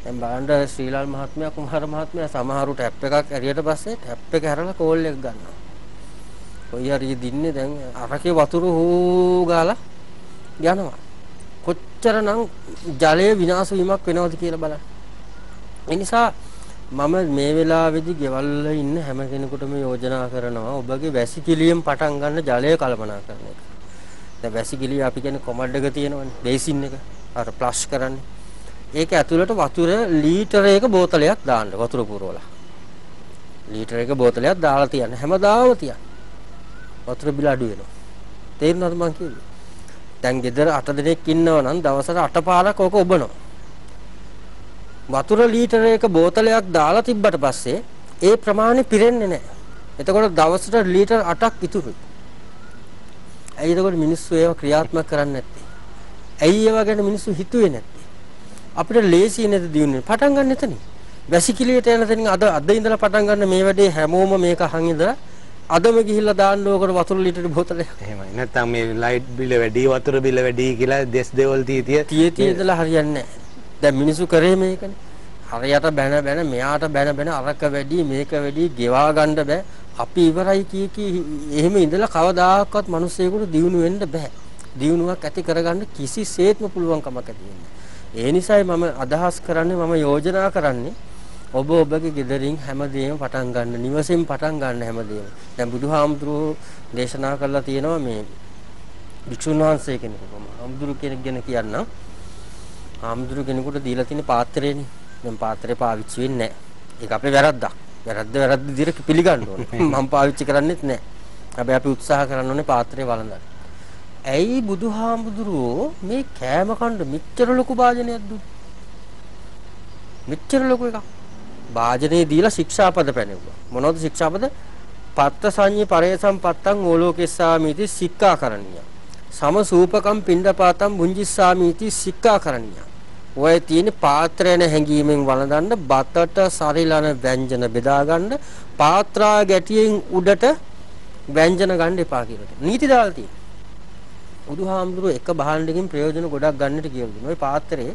දැන් බලන්න ශ්‍රීලාල් මහත්මයා කුමාර මහත්මයා සමහරු ටැප් එකක් ඇරියට පස්සේ ටැප් එක හැරලා කෝල් එක ගන්නවා. කොයි හරි දින්නේ දැන් අරකේ වතුර හෝ ගාලා යනවා. කොච්චරනම් ජලයේ විනාශ වීමක් වෙනවද කියලා බලන්න. ඒ නිසා මම මේ වෙලාවේදී ගෙවල් වල ඉන්න හැම කෙනෙකුටම යෝජනා කරනවා ඔබගේ වැසිකිළියෙන් පටන් ගන්න ජලය කලමනාකරණය. දැන් වැසිකිළිය අපි කියන්නේ කොමඩ් එක තියෙනවනේ බේසින් එක අර ෆ්ලෂ් කරන්නේ. ඒක ඇතුළට වතුර ලීටරයක බෝතලයක් දාන්න වතුර පුරවලා. ලීටරයක බෝතලයක් දාලා තියන්න හැමදාම තියන්න. වතුර බිල අඩු වෙනවා. තේරුණාද මං කියන්නේ? දැන් ගෙදර 8 දෙනෙක් ඉන්නවා නම් දවසට 8 පාරක් ඕක ඔබනවා. වතුර ලීටරයක බෝතලයක් දාලා තිබ්බට පස්සේ ඒ ප්‍රමාණය පිරෙන්නේ නැහැ. එතකොට දවසට ලීටර් 8ක් ඉතුරුයි. ඇයි එතකොට මිනිස්සු ඒව ක්‍රියාත්මක කරන්නේ නැත්තේ? ඇයි ඒව ගැන මිනිස්සු හිතුවේ නැත්තේ? අපිට ලේසි නේද දිනුනේ? පටන් ගන්න එතනින්. වැසිකිළියට යන තැනින් අද ඉඳලා පටන් ගන්න මේ වැඩේ හැමෝම මේක අහන් ඉඳලා අදම ගිහිල්ලා දාන්න ඕකට වතුර ලීටර බෝතලයක්. එහෙමයි. නැත්තම් මේ ලයිට් බිල වැඩි වතුර බිල වැඩි කියලා දෙස් දෙවල් තිය ඉඳලා හරියන්නේ නැහැ. දැන් මිනිස්සු කරේ මේකනේ. හරියට බැන මෙයාට බැන අරක වැඩි මේක වැඩි ගෙවා ගන්න බෑ. අපි ඉවරයි කී එහෙම ඉඳලා කවදාකවත් මිනිස්සෙකුට දියුණු වෙන්න බෑ. දියුණුවක් ඇති කරගන්න කිසිසේත්ම පුළුවන් කමක් ඇති වෙන්නේ නැහැ. ඒ නිසායි මම අදහස් කරන්නේ මම යෝජනා කරන්නේ ඔබගේ ගෙදරින් හැමදේම පටන් ගන්න නිවසෙන් පටන් ගන්න හැමදේම. දැන් බුදුහාමුදුරුවෝ දේශනා කළා තියෙනවා මේ වික්ෂුන් වහන්සේ කෙනෙකුට හාමුදුරු කෙනෙක් ගැන කියන්නම්. හාමුදුරු කෙනෙකුට දීලා තියෙන පාත්‍රයනේ. දැන් පාත්‍රේ පාවිච්චි වෙන්නේ නැහැ. ඒක අපේ වැරද්දක්. වැරද්ද විදිහට පිළිගන්න ඕනේ. මම පාවිච්චි කරන්නේත් නැහැ. හැබැයි අපි උත්සාහ කරන්න ඕනේ පාත්‍රේ වළඳන්න. ඇයි බුදුහාමුදුරුවෝ මේ කෑම කන්න මෙච්චර ලොකු වාදනයක් දුන්නේ? මෙච්චර ලොකු එකක්. වාදනේ දීලා ශික්ෂාපද පැනෙවුවා. මොනවද ශික්ෂාපද? පත්ත සංඤ්ඤේ පරේසම්පත්තං ඕලෝකෙස්සාමීති සික්ඛාකරණිය. සමසූපකම් පිණ්ඩපාතම් බුංජිස්සාමීති සික්ඛාකරණිය. ඔය තියෙන පාත්‍රයන හැංගීමෙන් වළඳන්න බතට සරිලන ව්‍යංජන බෙදා ගන්න පාත්‍රා ගැටියෙන් උඩට ව්‍යංජන ගන්න එපා කියලා. නීති දාලා තියෙනවා. බුදුහාමුදුරුවෝ එක භාණ්ඩකින් ප්‍රයෝජන ගොඩක් ගන්නට කියලා දුන්නා. ওই පාත්‍රයේ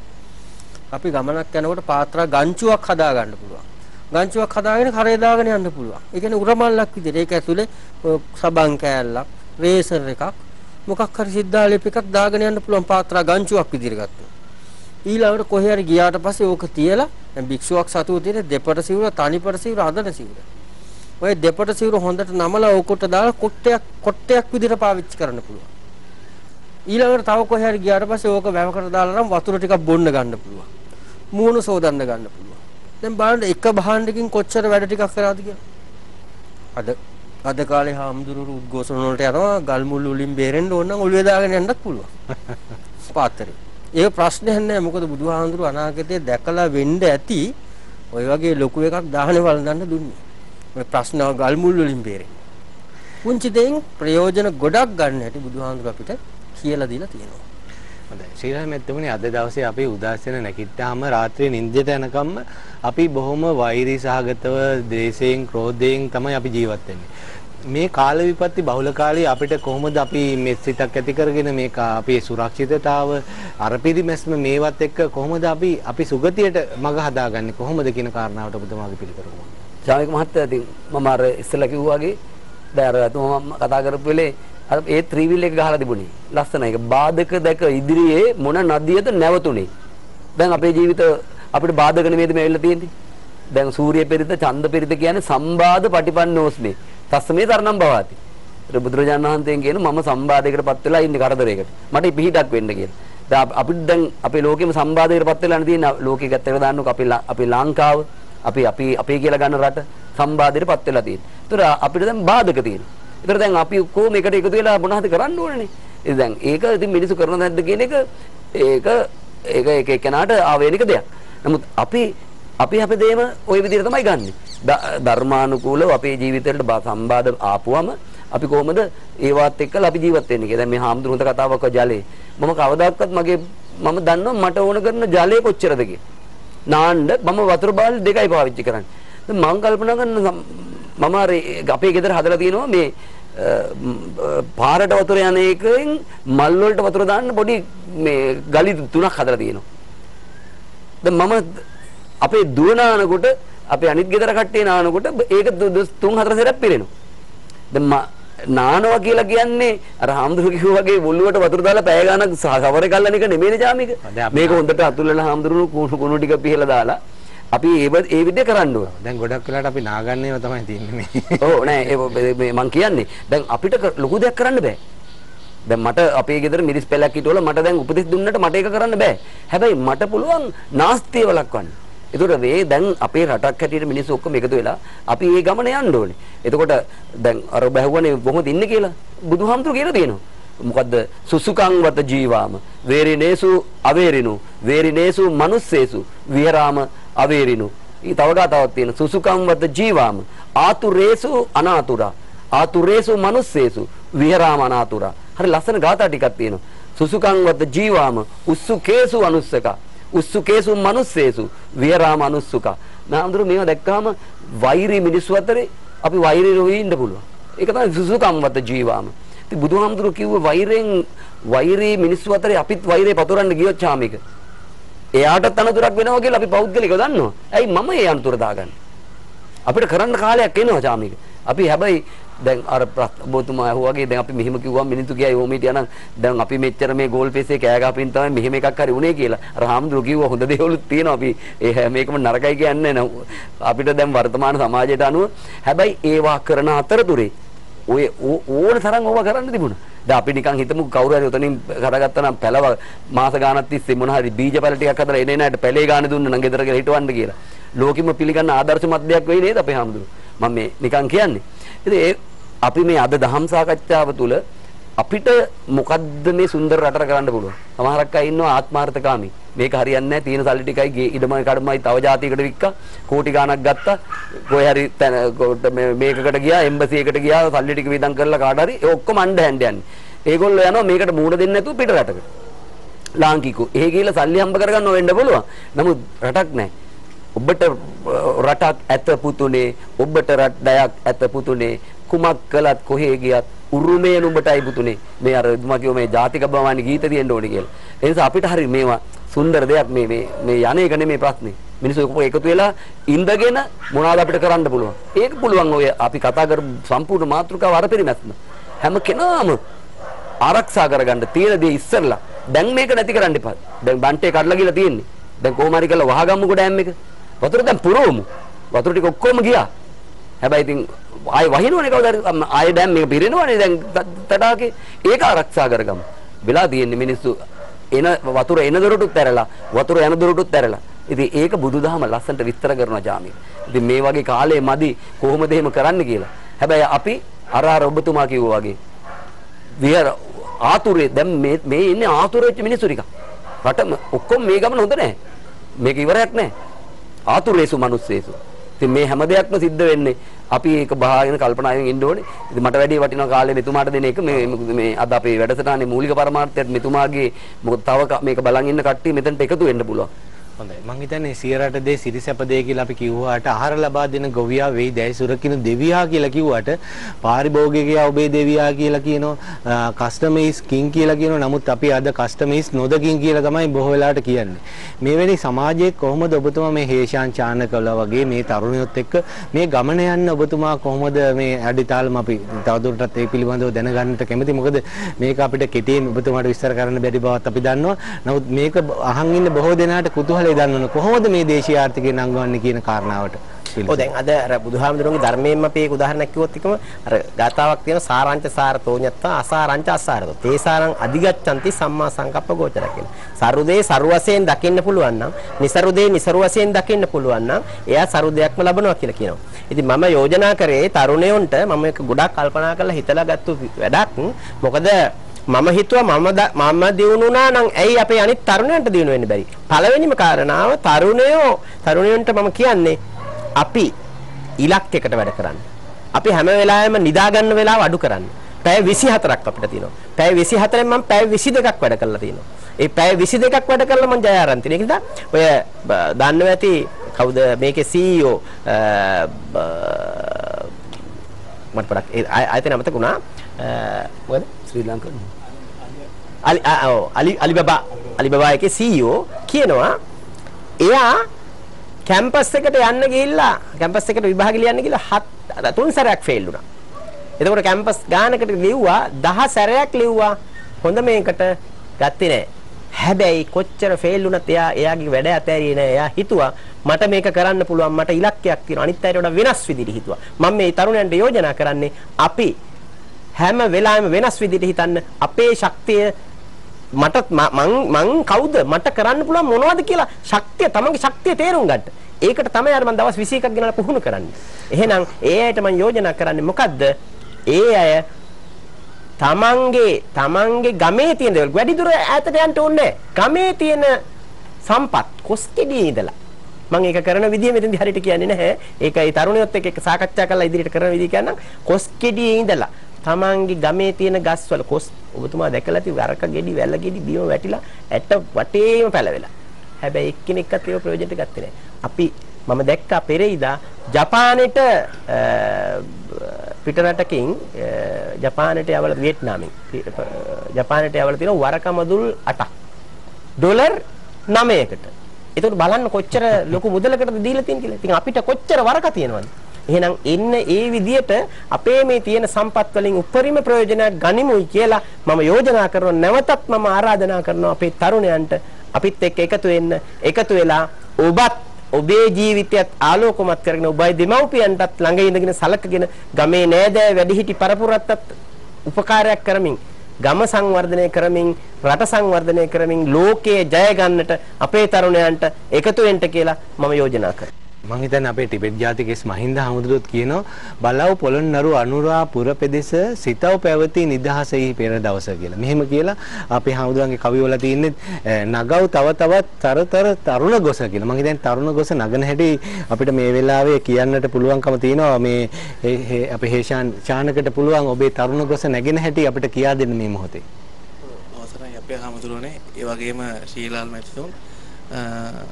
අපි ගමනක් යනකොට පාත්‍රා ගංචුවක් හදා ගන්න පුළුවන්. ගංචුවක් හදාගෙන කරේ දාගෙන යන්න පුළුවන්. ඒ කියන්නේ උරමල්ලක් විදිහට. ඒක ඇතුලේ සබන් කෑල්ලක්, රේසර් එකක්, මොකක් හරි සිද්ධාලේප එකක් දාගෙන යන්න පුළුවන් පාත්‍රා ගංචුවක් විදිහට ගත්තා. ඊළඟට කොහේ හරි ගියාට පස්සේ ඕක තියලා දැන් භික්ෂුවක් සතුව තියෙන දෙපට සිවුර, තනිපට සිවුර, අදන සිවුර. ඔය දෙපට සිවුර හොඳට නමලා ඕකට දාලා කොට්ටයක් විදිහට පාවිච්චි කරන්න පුළුවන්. ඊළඟට තව කොහේ හරි ගියාට පස්සේ ඕක වැවකට දාලා නම් වතුර ටිකක් බොන්න ගන්න පුළුවන්. මූණ සෝදන්න ගන්න පුළුවන්. දැන් බලන්න එක භාණ්ඩකින් කොච්චර වැඩ ටිකක් කරාද කියලා. අද කාලේ හාමුදුරුවෝ උද්ඝෝෂණ වලට යනවා ගල් මුල් වලින් බේරෙන්න ඕන නම් ඔළුවේ දාගෙන යන්නත් පුළුවන්. පාත්‍රේ. ඒක ප්‍රශ්නයක් නෑ. මොකද බුදුහාමුදුරුවෝ අනාගතේ දැකලා වෙන්න ඇති ඔය වගේ ලොකු එකක් දාහනේ වළඳන්න දුන්නේ. ඔය ප්‍රශ්න ගල් මුල් වලින් බේරෙන්න. පුංචි දෙයින් ප්‍රයෝජන ගොඩක් ගන්න හැටි බුදුහාමුදුර අපිට කියලා දීලා තියෙනවා. හොඳයි. ශ්‍රීරාම මෙතුමනි අද දවසේ අපි උදෑසන නැගිට්ටාම රාත්‍රියේ නිින්දට යනකම් අපි බොහොම වෛරී සහගතව ද්වේෂයෙන් ක්‍රෝධයෙන් තමයි අපි ජීවත් වෙන්නේ. මේ කාල විපත්ති බහුල කාලේ අපිට කොහොමද අපි මේ සිතක් ඇති කරගෙන මේක අපේ සුරක්ෂිතතාව අර පිරිමැස්ම මේවත් එක්ක කොහොමද අපි සුගතියට මඟ හදාගන්නේ කොහොමද කියන කාරණාවට ඔබතුමාගේ පිළිතුර කොහොමද? ජාමික මහත්තයා ඉතින් මම අර ඉස්සෙල්ලා කිව්වා වගේ දැන් අර මම කතා කරපු වෙලේ අර ඒ ත්‍රිවිල් එක ගහලා තිබුණේ. ලස්සනයි. ඒක බාධක දැක ඉදිරියේ මොන නදියද නැවතුනේ. දැන් අපේ ජීවිත අපිට බාධක නෙමෙයිද මේ වෙලා තියෙන්නේ. දැන් සූර්ය පෙරිත ඡන්ද පෙරිත කියන්නේ සම්බාධ පටිපන්නෝස්මේ. තස්සමේ තරණම් බවාති. ඒක බුදුරජාණන් වහන්සේගෙන් කියන මම සම්බාධයකටපත් වෙලා ඉන්නේ කරදරයකට. මට පිහිටක් වෙන්න කියලා. දැන් අපිට දැන් අපේ ලෝකෙම සම්බාධයකටපත් වෙලා තියෙන ලෝකෙ ගැත්තට දාන්නකො අපේ ලංකාව අපි කියලා ගන්න රට සම්බාධයකටපත් වෙලා තියෙනවා. ඒතර අපිට දැන් බාධක තියෙනවා. ඒතර දැන් අපි කොහොම එකට එකතු වෙලා මොනවද කරන්න ඕනනේ. ඉතින් දැන් ඒක ඉතින් මිනිස්සු කරන නැද්ද කියන එක කෙනාට ආවේනික දෙයක්. නමුත් අපි අපේ දේම ওই විදිහට තමයි ගන්නෙ. ධර්මානුකූලව අපේ ජීවිතවලට සම්බාධ ආපුවම අපි කොහොමද ඒවත් එක්කලා අපි ජීවත් වෙන්නේ කියලා. දැන් මේ හාමුදුරුවන්ට කතාවක් ජලය. මම කවදාකවත් මම දන්නවා මට ඕන කරන ජලය කොච්චරද කියලා. නාන්න මම වතුර බාල්දි දෙකයි පාවිච්චි කරන්නේ. දැන් මම කල්පනා කරන මම අපේ ගෙදර හදලා තියෙනවා මේ පාරට වතුර යන එකෙන් මල් වලට වතුර දාන්න පොඩි මේ ගලි තුනක් හදලා තියෙනවා. දැන් මම අපේ දුව නානකොට අපේ අනිත් ගෙදර කට්ටිය නානකොට ඒක 3-4 සැරයක් පිරෙනවා. දැන් නානවා කියලා කියන්නේ අර හාමුදුරුවෝ කිව්වා වගේ මුල්ලුවට වතුර දාලා පැය ගානක් සවරේ කල්ලන එක නෙමෙයිනේ ජාමික. මේක හොඳට අතුල්ලලා හාමුදුරුවෝ කුණු ටික පිහලා දාලා අපි ඒ විදිහ කරන්න ඕන. දැන් ගොඩක් වෙලාවට අපි නාගන්නේව තමයි තියෙන්නේ මේ. ඔව් නෑ මේ මං කියන්නේ දැන් අපිට ලොකු දෙයක් කරන්න බෑ. දැන් මට අපේ ගෙදර මිරිස් පැලක් හිටවල මට දැන් උපදෙස් දුන්නට මට ඒක කරන්න බෑ. හැබැයි මට පුළුවන් නාස්තිය වළක්වන්න. ඒතකොට මේ දැන් අපේ රටක් හැටියට මිනිස්සු ඔක්කොම එකතු වෙලා අපි මේ ගමන යන්න ඕනේ. එතකොට දැන් අර බැහුවනේ කොහොමද ඉන්නේ කියලා බුදුහාමුදුරු කියලා තියෙනවා. මොකද්ද සුසුකං වත ජීවාම වේරිනේසු අවේරිනු වේරිනේසු මනුස්සේසු විහරාම අවේරිනු. ඊ තව ගාතාවක් තියෙන සුසුකං වත ජීවාම ආතුරේසු අනාතුරා ආතුරේසු මනුස්සේසු විහරාම අනාතුරා. හරි ලස්සන ගාථා ටිකක් තියෙනවා. සුසුකං වත ජීවාම උස්සුකේසු අනුස්සක උස්සුකේසු මනුස්සේසු විහරාම අනුස්සක. නාමඳුර මේවා දැක්කම වෛරී මිනිස්සු අතරේ අපි වෛරී රෝහි ඉන්න පුළුවන්. ඒක තමයි සුසුකං වත ජීවාම. ඉතින් බුදුහාමුදුරු කිව්ව වෛරී මිනිස්සු අතරේ අපිත් වෛරය පතුරන්න ගියොත් ඡාමික එයාටත් අනතුරක් වෙනවා කියලා අපි පෞද්ගලිකව දන්නවා. ඇයි මම ඒ අනතුර දාගන්නේ? අපිට කරන්න කාලයක් එනවා ඡාමික. අපි හැබැයි දැන් අර බොතුමා වගේ දැන් අපි මෙහෙම කිව්වම මිනිත්තු ගියා ඕම හිටියානම් දැන් අපි මෙච්චර මේ ගෝල් පේසේ කෑ ගහපින් තමයි මෙහෙම එකක් හරි උනේ කියලා. අර හාමුදුරු කිව්වා හොඳ දේවලුත් තියෙනවා. අපි මේකම නරකයි කියන්නේ නැහැ. අපිට දැන් වර්තමාන සමාජයට අනුව හැබැයි ඒවා කරන අතරතුරේ ඔය ඕන තරම් ඕවා කරන්න තිබුණා. දැන් අපි නිකන් හිතමු කවුරු හරි උතනින් කරගත්තා නම් පැලව මාස ගාණක් තිස්සේ මොන හරි බීජ පැල ටිකක් හදලා එනේ නැට පැලේ ගාණ දුන්න නම් ගෙදර කියලා හිටවන්න කියලා. ලෝකෙම පිළිගන්න ආදර්ශමත් දෙයක් වෙයි නේද අපේ හාමුදුරු? මම මේ නිකන් කියන්නේ. ඉතින් අපි මේ අද දහම් සාකච්ඡාව තුළ අපිට මොකද්ද මේ සුන්දර රටට කරන්න පුළුවන්? සමහරක් අය ඉන්නවා ආත්මార్థකාමී. මේක හරියන්නේ නැහැ. තියෙන සල්ලි ටිකයි ඉඩමයි කඩමයි තව જાතියකට වික්කා. කෝටි ගාණක් ගත්තා. කොහේ හරි මේකකට ගියා, එම්බසි එකට ගියා, සල්ලි ටික වියදම් කරලා කාට හරි ඒ ඔක්කොම අඬ හැන්ඩ යන්නේ. ඒගොල්ලෝ යනවා මේකට මූණ දෙන්නේ නැතුව පිට රටකට. ලාංකිකෝ. එහෙ ගිහලා සල්ලි හම්බ කරගන්න වෙන්න පුළුවන්. නමුත් රටක් නැහැ. ඔබට රටක් ඇත පුතුනේ, ඔබට රටයක් ඇත පුතුනේ. කුමක් කළත් කොහේ ගියත් උරුමය නුඹටයි පුතුනේ. මේ අර මම කියෝ මේ ජාතික බවමානි ගීත තියෙන්න ඕනේ කියලා. ඒ නිසා අපිට හරි මේවා සුන්දර දෙයක් මේ යන්නේක නෙමේ ප්‍රශ්නේ. මිනිස්සු එකතු වෙලා ඉඳගෙන මොනවද අපිට කරන්න පුළුවන්? ඒක පුළුවන් ඔය අපි කතා කරපු සම්පූර්ණ මාතෘකාව අර පරිමැස්ම. හැම කෙනාම ආරක්ෂා කරගන්න තියෙන දේ ඉස්සරලා. දැන් මේක නැති කරන්න එපා. දැන් බන්ටේ කඩලා ගිහලා තියෙන්නේ. දැන් කොහොම හරි කරලා වහගමුකෝ ඩෑම් එක. වතුර දැන් පුරවමු. වතුර ටික ඔක්කොම ගියා. හැබැයි ඉතින් ආයෙ වහිනවනේ කවදාද ආයෙ ඩෑම් මේක පිරෙනවනේ දැන් තඩාකේ. ඒක ආරක්ෂා කරගමු. වෙලා තියෙන්නේ මිනිස්සු එන වතුර එන දොරටුත් ඇරලා වතුර යන දොරටුත් ඇරලා. ඉතින් ඒක බුදුදහම ලස්සනට විස්තර කරනවා ජාමි. ඉතින් මේ වගේ කාලේ මදි කොහොමද එහෙම කරන්න කියලා. හැබැයි අපි අර ඔබතුමා කිව්වා වගේ විහාර ආතුරේ දැන් මේ ඉන්නේ ආතුර වෙච්ච මිනිස්සු ටික. රටම ඔක්කොම මේ ගමන හොඳ නැහැ. මේක ඉවරයක් නැහැ. ආතුරේසු මනුස්සේසු ඉතින් මේ හැම දෙයක්ම සිද්ධ වෙන්නේ අපි ඒක බහාගෙන කල්පනාවෙන් ඉන්න ඕනේ. ඉතින් මට වැඩි වටිනා කාලේ මෙතුමාට දෙන එක මේ අද අපේ වැඩසටහනේ මූලික පරමාර්ථයත් මෙතුමාගේ මොකද තව මේක බලන් ඉන්න කට්ටිය මෙතනට එකතු වෙන්න පුළුවන්. හොඳයි මං හිතන්නේ 108 දේ සිරිසැප දේ කියලා අපි කිව්වාට ආහාර ලබා දෙන ගොවියා වෙයි දැයි සුරකින්න දෙවියා කියලා කිව්වට පාරිභෝගිකයා ඔබේ දෙවියා කියලා කියනවා කස්ටමර්ස් කිං කියලා කියනවා. නමුත් අපි අද කස්ටමර්ස් නොදකින් කියලා තමයි බොහෝ වෙලාවට කියන්නේ. මේ වෙලේ සමාජයේ කොහොමද ඔබතුමා මේ හේෂාන් චානකලා වගේ මේ තරුණයොත් එක්ක මේ ගමන යන්න ඔබතුමා කොහොමද මේ අඩිතාලම අපි තවදුරටත් ඒ පිළිබඳව දැනගන්නට කැමති. මොකද මේක අපිට කෙටියෙන් ඔබතුමාට විස්තර කරන්න බැරි බවත් අපි දන්නවා. නමුත් මේක අහන් ඉන්න බොහෝ දෙනාට කුතුහල දන්නවනේ කොහොමද මේ දේශීය ආර්ථිකය නංවන්නේ කියන කාරණාවට. ඔව් දැන් අද අර බුදුහාමුදුරන්ගේ ධර්මයෙන්ම අපි ඒක උදාහරණයක් කිව්වොත් එකම අර ගාතාවක් තියෙන සාරාංච සාරතෝ ඤත්තා අසාරාංච අසාරතෝ තේසාරං අධිගච්ඡanti සම්මා සංකප්ප ගෝචර කියලා. සරුදේ සරු වශයෙන් දකින්න පුළුවන් නම් නිසරුදේ නිසරු වශයෙන් දකින්න පුළුවන් නම් එයා සරු දෙයක්ම ලබනවා කියලා කියනවා. ඉතින් මම යෝජනා කරේ තරුණයන්ට මම ඒක ගොඩක් කල්පනා කරලා හිතලා ගත්ත වැඩක්. මොකද මම හිතුවා මම දිනුනා නම් ඇයි අපේ අනිත් තරුණයන්ට දිනු වෙන්න බැරි. පළවෙනිම කාරණාව තරුණයන්ට මම කියන්නේ අපි ඉලක්කයකට වැඩ කරන්න. අපි හැම වෙලාවෙම නිදා ගන්න වෙලාව අඩු කරන්න. පැය 24ක් අපිට තියෙනවා. පැය 24න් මම පැය 22ක් වැඩ කරලා තියෙනවා. ඒ පැය 22ක් වැඩ කරලා මම ජය ආරන් තියෙන. ඒකද ඔය දන්නව ඇති කවුද මේකේ CEO මට පොඩක් ආයතන අමතක වුණා. මොකද ශ්‍රී ලංකා අලිබබා එකේ CEO කියනවා එයා කැම්පස් එකට යන්න ගිහිල්ලා කැම්පස් එකට විභාග ලියන්න ගිහිල්ලා 3 සැරයක් ෆේල් වුණා. එතකොට කැම්පස් ගානකට ලිව්වා 10 සැරයක් ලිව්වා හොඳ මේකට ගත්තේ නැහැ. හැබැයි කොච්චර ෆේල් වුණත් එයාගේ වැඩ අතෑරියේ නැහැ. එයා හිතුවා මට මේක කරන්න පුළුවන් මට ඉලක්කයක් තියෙනවා. අනිත් අයට වඩා වෙනස් විදිහට හිතුවා. මම මේ තරුණයන්ට යෝජනා කරන්නේ අපි හැම වෙලාවෙම වෙනස් විදිහට හිතන්න අපේ ශක්තිය මං කවුද මට කරන්න පුළුවන් මොනවද කියලා ශක්තිය තමන්ගේ ශක්තිය තේරුම් ගන්න. ඒකට තමයි අර මම දවස් 21ක් ගෙනලා පුහුණු කරන්නේ. එහෙනම් ඒ අයට මම යෝජනා කරන්නේ මොකද්ද? ඒ අය තමන්ගේ ගමේ තියෙන දේවල් වැඩි දුර ඈතට යන්න ඕනේ නැහැ. ගමේ තියෙන සම්පත් කොස්කෙඩියේ ඉඳලා මම ඒක කරන විදිය මෙතෙන්දි හරියට කියන්නේ නැහැ. ඒකයි තරුණයොත් එක්ක සාකච්ඡා කරලා ඉදිරියට කරන විදිය කියන්නම්. කොස්කෙඩියේ ඉඳලා තමන්ගේ ගමේ තියෙන ගස්වල කොස් ඔබතුමා දැකලා ඇති වරක ගෙඩි වැල ගෙඩි බිම වැටිලා ඇට වටේම පැලවෙලා. හැබැයි එක්කෙනෙක්වත් ඒක ප්‍රයෝජනට ගත්තේ නැහැ. අපි මම දැක්කා පෙරේදා ජපානෙට පිටරටකින් ජපානෙට යවලා වියට්නාමෙන් ජපානෙට යවලා තියෙන වරක මදුල් 8ක් ඩොලර් 9කට. ඒකට බලන්න කොච්චර ලොකු මුදලකටද දීලා තියෙන කියලා. ඉතින් අපිට කොච්චර වරක තියෙනවද? එහෙනම් එන්න ඒ විදියට අපේ මේ තියෙන සම්පත් වලින් උපරිම ප්‍රයෝජනයක් ගනිමුයි කියලා මම යෝජනා කරනවා. නැවතත් මම ආරාධනා කරනවා අපේ තරුණයන්ට අපිත් එක්ක එකතු වෙලා ඔබත් ඔබේ ජීවිතයත් ආලෝකමත් කරගෙන ඔබයි දෙමව්පියන්ටත් ළඟ ඉඳගෙන සලකගෙන ගමේ නෑදෑ වැඩිහිටි පරපුරටත් උපකාරයක් කරමින් ගම සංවර්ධනය කරමින් රට සංවර්ධනය කරමින් ලෝකයේ ජය ගන්නට අපේ තරුණයන්ට එකතු වෙන්න කියලා මම යෝජනා කරනවා. මං හිතන්නේ අපේ ටිබෙට් ජාතිකෙස් මහින්ද හමුදුරුවොත් කියනවා බලව පොළොන්නරු අනුරාපුර පෙදෙස සිතව පැවති නිදහසෙහි පෙර දවස කියලා. මෙහෙම කියලා අපේ හමුදුරන්ගේ කවිවල තියෙන්නේ නගව තව තවත් තරුණ ගොස කියලා. මං හිතන්නේ තරුණ ගොස නගන හැටි අපිට මේ වෙලාවේ කියන්නට පුළුවන්කම තියෙනවා. මේ අපේ හේෂාන් චානකට පුළුවන් ඔබේ තරුණ ගොස නැගෙන හැටි අපිට කියා දෙන්න මේ මොහොතේ. අවසරයි අපේ හමුදුරනේ. ඒ වගේම ශ්‍රීලාල් මැතිතුන්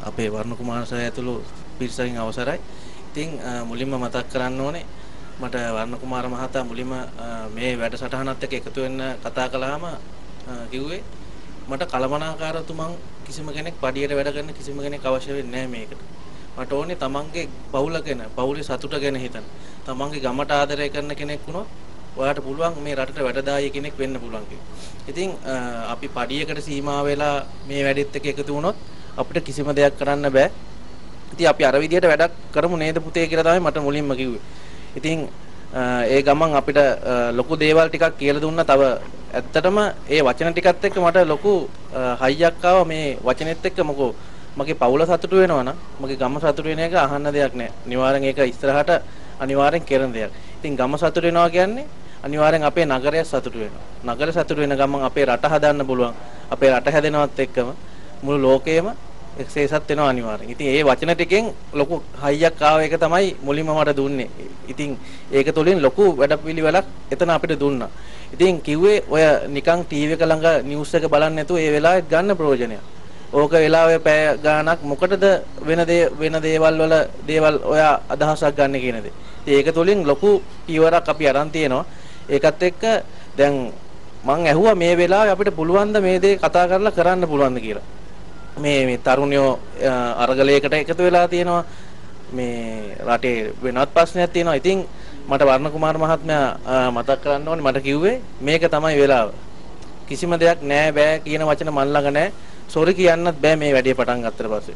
අපේ වර්ණ කුමාර සර් ඇතුළු පිරිසකින් අවසරයි. ඉතින් මුලින්ම මතක් කරන්න ඕනේ මට වර්ණ කුමාර මහතා මුලින්ම මේ වැඩසටහනත් එක්ක එකතු වෙන්න කතා කළාම කිව්වේ මට කලමනාකාරතුමන් කිසිම කෙනෙක් පඩියට වැඩ කරන කිසිම කෙනෙක් අවශ්‍ය වෙන්නේ නැහැ මේකට. මට ඕනේ තමන්ගේ පවුල ගැන, පවුලේ සතුට ගැන හිතන්න. තමන්ගේ ගමට ආදරය කරන කෙනෙක් වුණොත් ඔයාට පුළුවන් මේ රටට වැඩදායී කෙනෙක් වෙන්න පුළුවන් කියලා. ඉතින් අපි පඩියකට සීමා වෙලා මේ වැඩෙත් එක්ක එකතු වුණොත් අපිට කිසිම දෙයක් කරන්න බෑ. ඉතින් අපි අර විදියට වැඩක් කරමු නේද පුතේ කියලා තමයි මට මුලින්ම කිව්වේ. ඉතින් ඒ ගමන් අපිට ලොකු දේවල් ටිකක් කියලා දුන්නා. තව ඇත්තටම ඒ වචන ටිකත් එක්ක මට ලොකු හයියක් ආවා මේ වචනෙත් එක්ක. මොකෝ මගේ පවුල සතුටු වෙනවා නම් මගේ ගම සතුටු වෙන එක අහන්න දෙයක් නෑ. අනිවාර්යෙන් ඒක ඉස්සරහට අනිවාර්යෙන් කරන දෙයක්. ඉතින් ගම සතුටු වෙනවා කියන්නේ අනිවාර්යෙන් අපේ නගරය සතුටු වෙනවා. නගර සතුටු වෙන ගමන් අපේ රට හදන්න පුළුවන්. අපේ රට හැදෙනවත් එක්කම මුළු ලෝකෙම එක්සේසත් වෙනවා අනිවාර්යෙන්. ඉතින් ඒ වචන ටිකෙන් ලොකු හයියක් ආව එක තමයි මුලින්ම මට දුන්නේ. ඉතින් ඒක තුළින් ලොකු වැඩපිළිවෙලක් එතන අපිට දුන්නා. ඉතින් කිව්වේ ඔය නිකන් ටීවී එක ළඟ නිවුස් එක බලන්නේ නැතුව ඒ වෙලාවෙත් ගන්න ප්‍රයෝජනය. ඕක වෙලාවේ පැය ගාණක් මොකටද වෙන දේවල් ඔය අදහසක් ගන්න කියන දේ. ඉතින් ඒක තුළින් ලොකු පියවරක් අපි අරන් තියෙනවා. ඒකත් එක්ක දැන් මං ඇහුවා මේ වෙලාවේ අපිට පුළුවන් ද මේ දේ කතා කරලා කරන්න පුළුවන්ද කියලා. මේ තරුණයෝ අරගලයකට එකතු වෙලා තියෙනවා. මේ රටේ වෙනත් ප්‍රශ්නයක් තියෙනවා. ඉතින් මට වර්ණ කුමාර මහත්මයා මතක් කරන්න ඕනේ මට කිව්වේ මේක තමයි වෙලාව. කිසිම දෙයක් නෑ බෑ කියන වචන මන් ළඟ නෑ. සෝරි කියන්නත් බෑ මේ වැඩේ පටන් ගත්තට පස්සේ.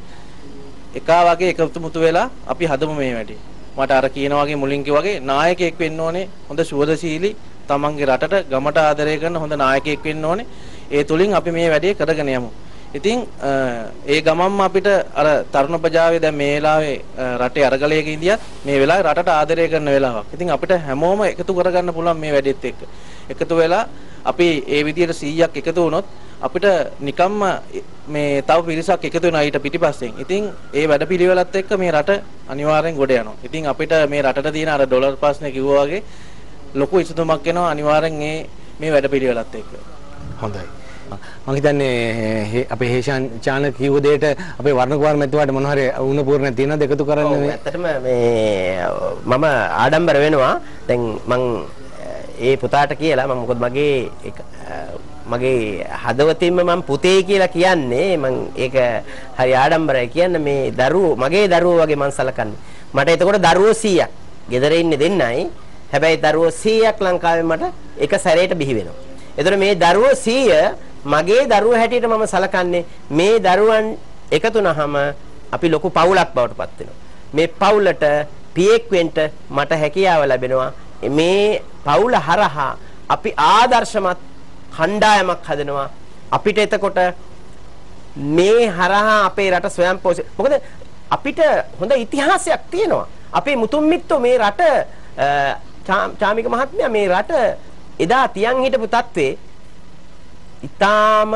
එකා වගේ එකතුමුතු වෙලා අපි හදමු මේ වැඩේ. මට අර කියන වගේ මුලින් කිව්වා වගේ නායකයෙක් වෙන්න ඕනේ. හොඳ සුවදශීලී තමන්ගේ රටට ගමට ආදරය කරන හොඳ නායකයෙක් වෙන්න ඕනේ. ඒ තුලින් අපි මේ වැඩේ කරගෙන යමු. ඉතින් ඒ ගමම්ම අපිට අර තරුණ ප්‍රජාවේ දැන් මේ වෙලාවේ රටේ අරගලයක ඉඳියත් මේ වෙලාවේ රටට ආදරය කරන වෙලාවක්. ඉතින් අපිට හැමෝම එකතු කරගන්න පුළුවන් මේ වැඩෙත් එක්ක. එකතු වෙලා අපි ඒ විදිහට 100ක් එකතු වුණොත් අපිට නිකම්ම මේ තව පිරිසක් එකතු වෙනවා ඊට පිටිපස්සෙන්. ඉතින් ඒ වැඩපිළිවෙලත් එක්ක මේ රට අනිවාර්යෙන් ගොඩ යනවා. ඉතින් අපිට මේ රටට තියෙන අර ඩොලර් ප්‍රශ්නේ කිව්වා වගේ ලොකු ඉසුතුමක් එනවා අනිවාර්යෙන් මේ වැඩපිළිවෙලත් එක්ක. හොඳයි. මම හිතන්නේ අපේ හේෂාන් චානල් කිව්ව දෙයට අපේ වර්ණ කුමාර මැතිතුමාට මොන හරි උණපූර්ණ තියෙනවද එකතු කරන්න මේ? ඇත්තටම මේ මම ආඩම්බර වෙනවා. දැන් මං ඒ පුතාට කියලා මම මොකද මගේ හදවතින්ම මම පුතේ කියලා කියන්නේ මම ඒක හරි ආඩම්බරයි කියන්නේ මේ මගේ දරුවෝ වගේ මම සලකන්නේ. මට එතකොට දරුවෝ 100ක්. ගෙදර ඉන්නේ දෙන්නයි. හැබැයි දරුවෝ 100ක් ලංකාවේ මට එක සැරේට බිහි වෙනවා. එතකොට මේ දරුවෝ 100 මගේ දරුවෝ හැටියට මම සලකන්නේ මේ දරුවන් එකතු වුණාම අපි ලොකු පවුලක් බවට පත් වෙනවා. මේ පවුලට පියෙක් වෙන්න මට හැකියාව ලැබෙනවා. මේ පවුල හරහා අපි ආදර්ශමත් කණ්ඩායමක් හදනවා. අපිට එතකොට මේ හරහා අපේ රට ස්වයංපෝෂිත. මොකද අපිට හොඳ ඉතිහාසයක් තියෙනවා. අපේ මුතුන් මිත්තෝ මේ රට චාමික මහත්මයා මේ රට එදා තියන් හිටපු තත්ත්වේ ඊටාම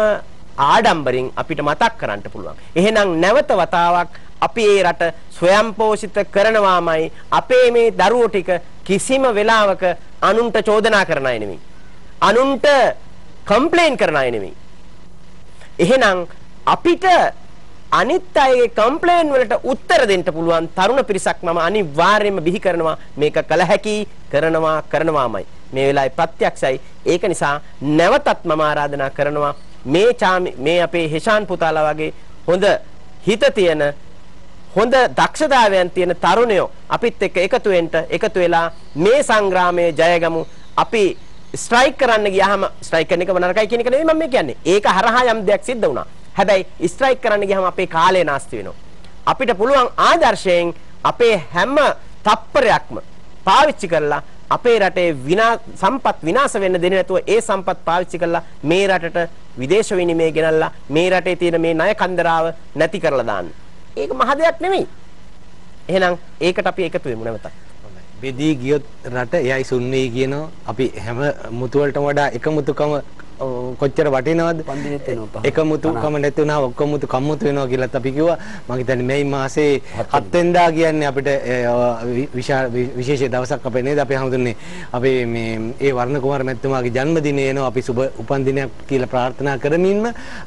ආඩම්බරින් අපිට මතක් කරන්න පුළුවන්. එහෙනම් නැවත වතාවක් අපි මේ රට ස්වයංපෝෂිත කරනවාමයි අපේ මේ දරුවෝ ටික කිසිම වෙලාවක අනුන්ට චෝදනා කරන අය නෙමෙයි. අනුන්ට කම්ප්ලේන් කරන අය නෙමෙයි. එහෙනම් අපිට අනිත් අයගේ කම්ප්ලේන් වලට උත්තර දෙන්න පුළුවන් තරුණ පිරිසක් මම අනිවාර්යයෙන්ම බිහි කරනවා. මේක කළ හැකි කරනවාමයි. මේ වෙලාවේ ප්‍රත්‍යක්ෂයි. ඒක නිසා නැවතත් මම ආරාධනා කරනවා මේ අපේ හෙෂාන් පුතාලා වගේ හොඳ හිත තියෙන හොඳ දක්ෂතාවයන් තියෙන තරුණයෝ අපිත් එක්ක එකතු වෙලා මේ සංග්‍රාමයේ ජයගමු. අපි ස්ට්‍රයික් කරන්න ගියාම ස්ට්‍රයික් කරන එක නරකයි කියන එක නෙවෙයි මම කියන්නේ. ඒක හරහා යම් දෙයක් සිද්ධ වුණා. හැබැයි ස්ට්‍රයික් කරන්න ගියාම අපේ කාලය නාස්ති වෙනවා. අපිට පුළුවන් ආදර්ශයෙන් අපේ හැම තප්පරයක්ම පාවිච්චි කරලා අපේ රටේ සම්පත් විනාශ වෙන්න දෙන්නේ නැතුව ඒ සම්පත් පාවිච්චි කරලා මේ රටට විදේශ විනිමය ගෙනල්ලා මේ රටේ තියෙන මේ ණය කන්දරාව නැති කරලා දාන්න. ඒක මහ දෙයක් නෙමෙයි. එහෙනම් ඒකට අපි එකතු වෙමු නැවතත්. බෙදී ගියොත් රට එයයි සුන්නේ කියනවා. අපි හැම මුතු වලටම වඩා එකමුතුකම කොච්චර වටිනවද? එක මුතුකම නැති වුණා ඔක්කොම මුතු කම්මුතු වෙනවා කියලාත් අපි කිව්වා. මම හිතන්නේ මේ මාසේ 7 වෙනිදා කියන්නේ අපිට විශේෂ දවසක් අපේ නේද අපි හමුදුන්නේ. අපේ මේ ඒ වර්ණ කුමාර මැතිතුමාගේ ජන්මදිනය එනවා. අපි සුබ උපන්දිනයක් කියලා ප්‍රාර්ථනා කරමින්ම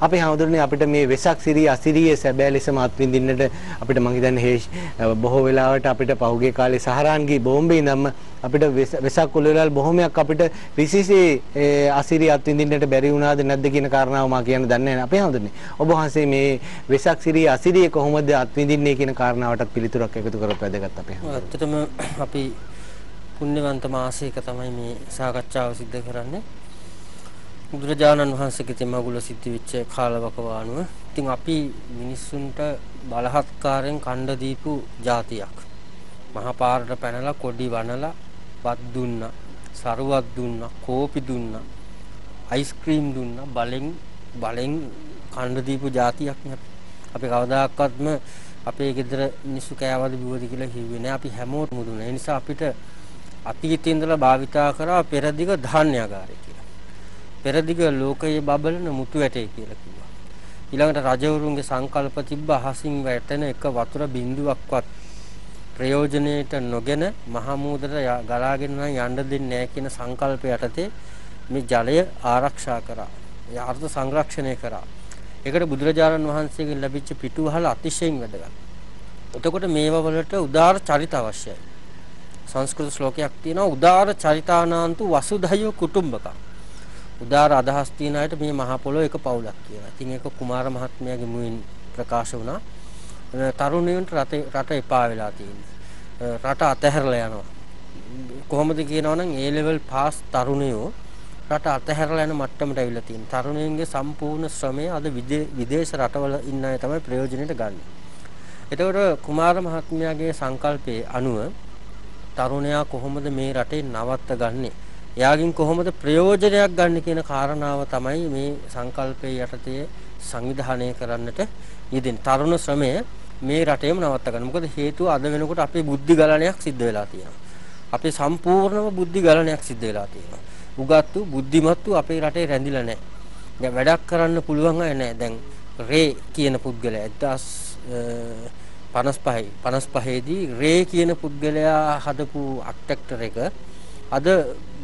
අපි හමුදුන්නේ අපිට මේ වෙසක් සිරිය අසිරිය සැබෑ ලෙසම අත්විඳින්නට අපිට මම හිතන්නේ බොහෝ වෙලාවට අපිට පහුගිය කාලේ සහරාන්ගේ බෝම්බේ ඉඳන්ම අපිට වෙසක් කුලවල බොහොමයක් අපිට විශේෂ අසිරිය අත්විඳින්නට බැරි වුණාද නැද්ද කියන කාරණාව මම කියන්නේ දන්නේ නැහැ. අපේ හඳුන්නේ ඔබ වහන්සේ මේ වෙසක් සිරිය අසිරිය කොහොමද අත්විඳින්නේ කියන කාරණාවටත් පිළිතුරක් එකතු කරොත් වැදගත් අපේ හඳුන්නේ. ඇත්තටම අපි පුණ්‍යවන්ත මාසයක තමයි මේ සාකච්ඡාව සිද්ධ කරන්නේ. බුදුරජාණන් වහන්සේගේ තෙමගුල සිද්ධ වෙච්ච කාලවකවානුව. ඉතින් අපි මිනිස්සුන්ට බලහත්කාරයෙන් කණ්ඩ දීපු જાතියක්. මහා පාරට පැනලා කොඩි වනලා වත් දුන්නා, සරුවක් දුන්නා, කෝපි දුන්නා, අයිස්ක්‍රීම් දුන්නා, බලෙන් කණ්ඩ දීපු જાතියක් නේ. අපි කවදාකවත්ම අපේ ගෙදර මිනිස්සු කෑවද බිව්වද කියලා හිව්වේ නෑ. අපි හැමෝටම දුන්නා. ඒ නිසා අපිට අතීතයේ ඉඳලා භාවිතා කරා පෙරදිග ධාන්‍යාගාරය කියලා. පෙරදිග ලෝකයේ බබලන මුතු ඇටේ කියලා කිව්වා. ඊළඟට රජවරුන්ගේ සංකල්ප තිබ්බ අහසින් වැටෙන එක වතුර බිඳුවක්වත් ප්‍රයෝජනෙට නොගෙන මහමූදට ගලාගෙන යන්න දෙන්නේ නැහැ කියන සංකල්ප යටතේ මේ ජලය ආරක්ෂා කරා. ඒ අර්ථ සංරක්ෂණය කරා. ඒකට බුදුරජාණන් වහන්සේගෙන් ලැබිච්ච පිටුවහල අතිශයින් වැදගත්. එතකොට මේවා වලට උදාර චරිත අවශ්‍යයි. සංස්කෘත ශ්ලෝකයක් තියෙනවා උදාර චරිතානාන්තු වසුධයෝ කුටුම්බක. උදාර අදහස් තියෙන අයට මේ මහ පොළොව එක පවුලක් කියලා. ඉතින් ඒක කුමාර මහත්මයාගේ මුවින් ප්‍රකාශ වුණා. තරුණයන්ට රට එපා වෙලා තියෙනවා. රට අතහැරලා යනවා. කොහොමද කියනවනම් A level pass තරුණයෝ රට අතහැරලා යන මට්ටමට ඇවිල්ලා තියෙනවා. තරුණයන්ගේ සම්පූර්ණ ශ්‍රමය අද විදේශ රටවල ඉන්න අය තමයි ප්‍රයෝජනෙට ගන්න. එතකොට කුමාර මහත්මයාගේ සංකල්පයේ අනුව තරුණයා කොහොමද මේ රටේ නවත්ත ගන්නෙ? එයාගින් කොහොමද ප්‍රයෝජනයක් ගන්න කියන කාරණාව තමයි මේ සංකල්පයේ යටතේ සංවිධානය කරන්නට යෙදෙන. තරුණ ශ්‍රමය මේ රටේම නවත්ත ගන්න. මොකද හේතුව අද වෙනකොට අපේ බුද්ධි ගලණයක් සිද්ධ වෙලා තියෙනවා. අපේ සම්පූර්ණම බුද්ධි ගලණයක් සිද්ධ වෙලා තියෙනවා. උගත්තු බුද්ධිමත්තු අපේ රටේ රැඳිලා නැහැ. දැන් වැඩක් කරන්න පුළුවන් අය නැහැ. දැන් රේ කියන පුද්ගලයා 55 දී රේ කියන පුද්ගලයා හදපු අට්‍රැක්ටර් එක අද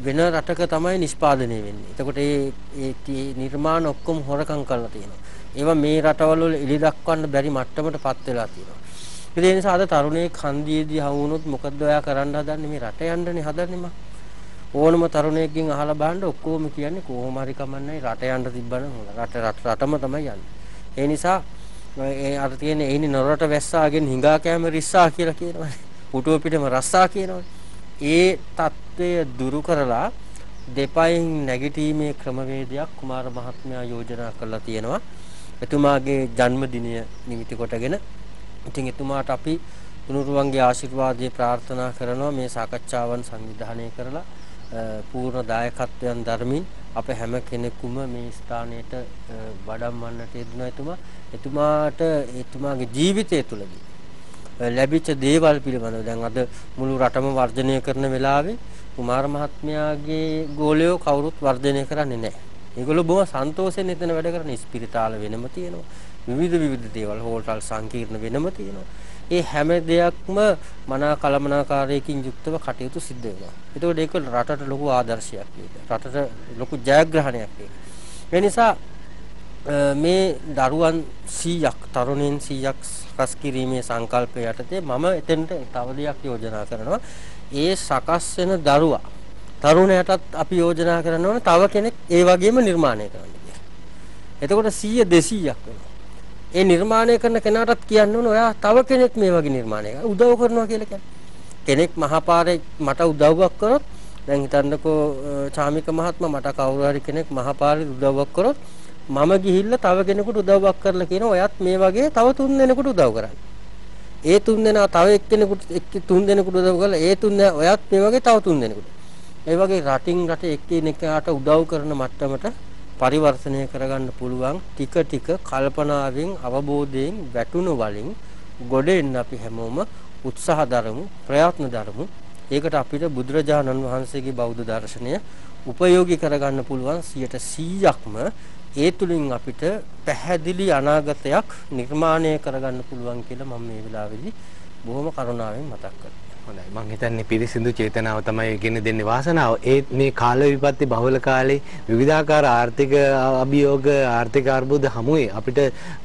වෙන රටක තමයි නිෂ්පාදනය වෙන්නේ. එතකොට ඒ නිර්මාණ ඔක්කොම හොරකම් කරලා තියෙනවා. ඒවා මේ රටවල වල එලි දක්වන්න බැරි මට්ටමටපත් වෙලා තියෙනවා. ඒ නිසා අද තරුණේ හන්දියේදී හවු වුණොත් මොකද්ද ඔයා කරන්න හදන්නේ? මේ රට යන්නනේ හදන්නේ මම. ඕනම තරුණයෙක්ගෙන් අහලා බලන්න ඔක්කොම කියන්නේ කොහොම හරි කමන්නේ රට යන්න තිබ්බනම් රටම තමයි යන්නේ. ඒ නිසා ඒ අර තියෙන එයිනේ නොරට වැස්සාගෙන හිඟා කෑම රිස්සා කියලා කියනවනේ. පුටුව පිටම රස්සා කියනවනේ. ඒ தত্ত্বය දුරු කරලා දෙපයින් නැගිටීමේ ක්‍රමවේදයක් කුමාර මහත්මයා යෝජනා කරලා තියෙනවා. එතුමාගේ ජන්මදිනය නිමිති කොටගෙන ඉතින් එතුමාට අපි තුනුරුවන්ගේ ආශිර්වාදය ප්‍රාර්ථනා කරනවා මේ සාකච්ඡාවන් සංවිධානය කරලා පූර්ණ දායකත්වයන් ධර්මින් අප හැම කෙනෙකුම මේ ස්ථානයට වඩම්වන්නට යෙදුණා. එතුමාගේ ජීවිතය තුළදී ලැබිච්ච දේවල් පිළිබඳව දැන් අද මුළු රටම වර්ධනය කරන වෙලාවේ කුමාර මහත්මයාගේ ගෝලයෝ කවුරුත් වර්ධනය කරන්නේ නැහැ. ඒගොල්ලෝ බොහොම සන්තෝෂෙන් එතන වැඩ කරන ස්පිරිතාල වෙනම තියෙනවා. විවිධ දේවල් හෝටල් සංකීර්ණ වෙනම තියෙනවා. ඒ හැම දෙයක්ම මනා කළමනාකාරයකින් යුක්තව කටයුතු සිද්ධ වෙනවා. ඒකෝට ඒක රටට ලොකු ආදර්ශයක් වේද. රටට ලොකු ජයග්‍රහණයක් වේද. ඒ නිසා මේ දරුවන් 100ක් තරුණයන් 100ක් සකස් කිරීමේ සංකල්පය යටතේ මම එතෙන්ට තව දෙයක් යෝජනා කරනවා. ඒ සකස් වෙන දරුවා තරුණයටත් අපි යෝජනා කරන්න ඕන තව කෙනෙක් ඒ වගේම නිර්මාණය කරන්න කියලා. එතකොට 100 200ක් වෙනවා. ඒ නිර්මාණය කරන කෙනාටත් කියන්න ඕන ඔයා තව කෙනෙක් මේ වගේ නිර්මාණය කරන්න උදව් කරනවා කියලා කියන්නේ. කෙනෙක් මහපාරේ මට උදව්වක් කරොත් දැන් හිතන්නකෝ චාමික මහත්මයා මට කවුරු හරි කෙනෙක් මහපාරේ උදව්වක් කරොත් මම ගිහිල්ලා තව කෙනෙකුට උදව්වක් කරලා කියනවා ඔයත් මේ වගේ තව 3 දෙනෙකුට උදව් කරන්න. ඒ 3 දෙනා තව එක්කෙනෙකුට 3 දෙනෙකුට උදව් කරලා ඒ 3 දෙනා ඔයත් මේ වගේ තව 3 දෙනෙකුට. ඒ වගේ රටින් රට එක්කෙනෙක්ට උදව් කරන මට්ටමට පරිවර්තනය කරගන්න පුළුවන් ටික ටික කල්පනාවෙන් අවබෝධයෙන් වැටුණු වලින් ගොඩ එන්න අපි හැමෝම උත්සාහ දරමු ප්‍රයත්න දරමු. ඒකට අපිට බුදුරජාණන් වහන්සේගේ බෞද්ධ දර්ශනය උපයෝගී කරගන්න පුළුවන් 100%ක්ම ඒ තුලින් අපිට පැහැදිලි අනාගතයක් නිර්මාණය කරගන්න පුළුවන් කියලා මම මේ වෙලාවේදී බොහොම කරුණාවෙන් මතක් කරනවා. හොඳයි මම හිතන්නේ පිරිසිදු චේතනාව තමයි ගෙන දෙන්නේ වාසනාව. ඒ මේ කාල විපත්ති බහුල කාලේ විවිධාකාර ආර්ථික අභියෝග ආර්ථික අර්බුද හමුවේ අපිට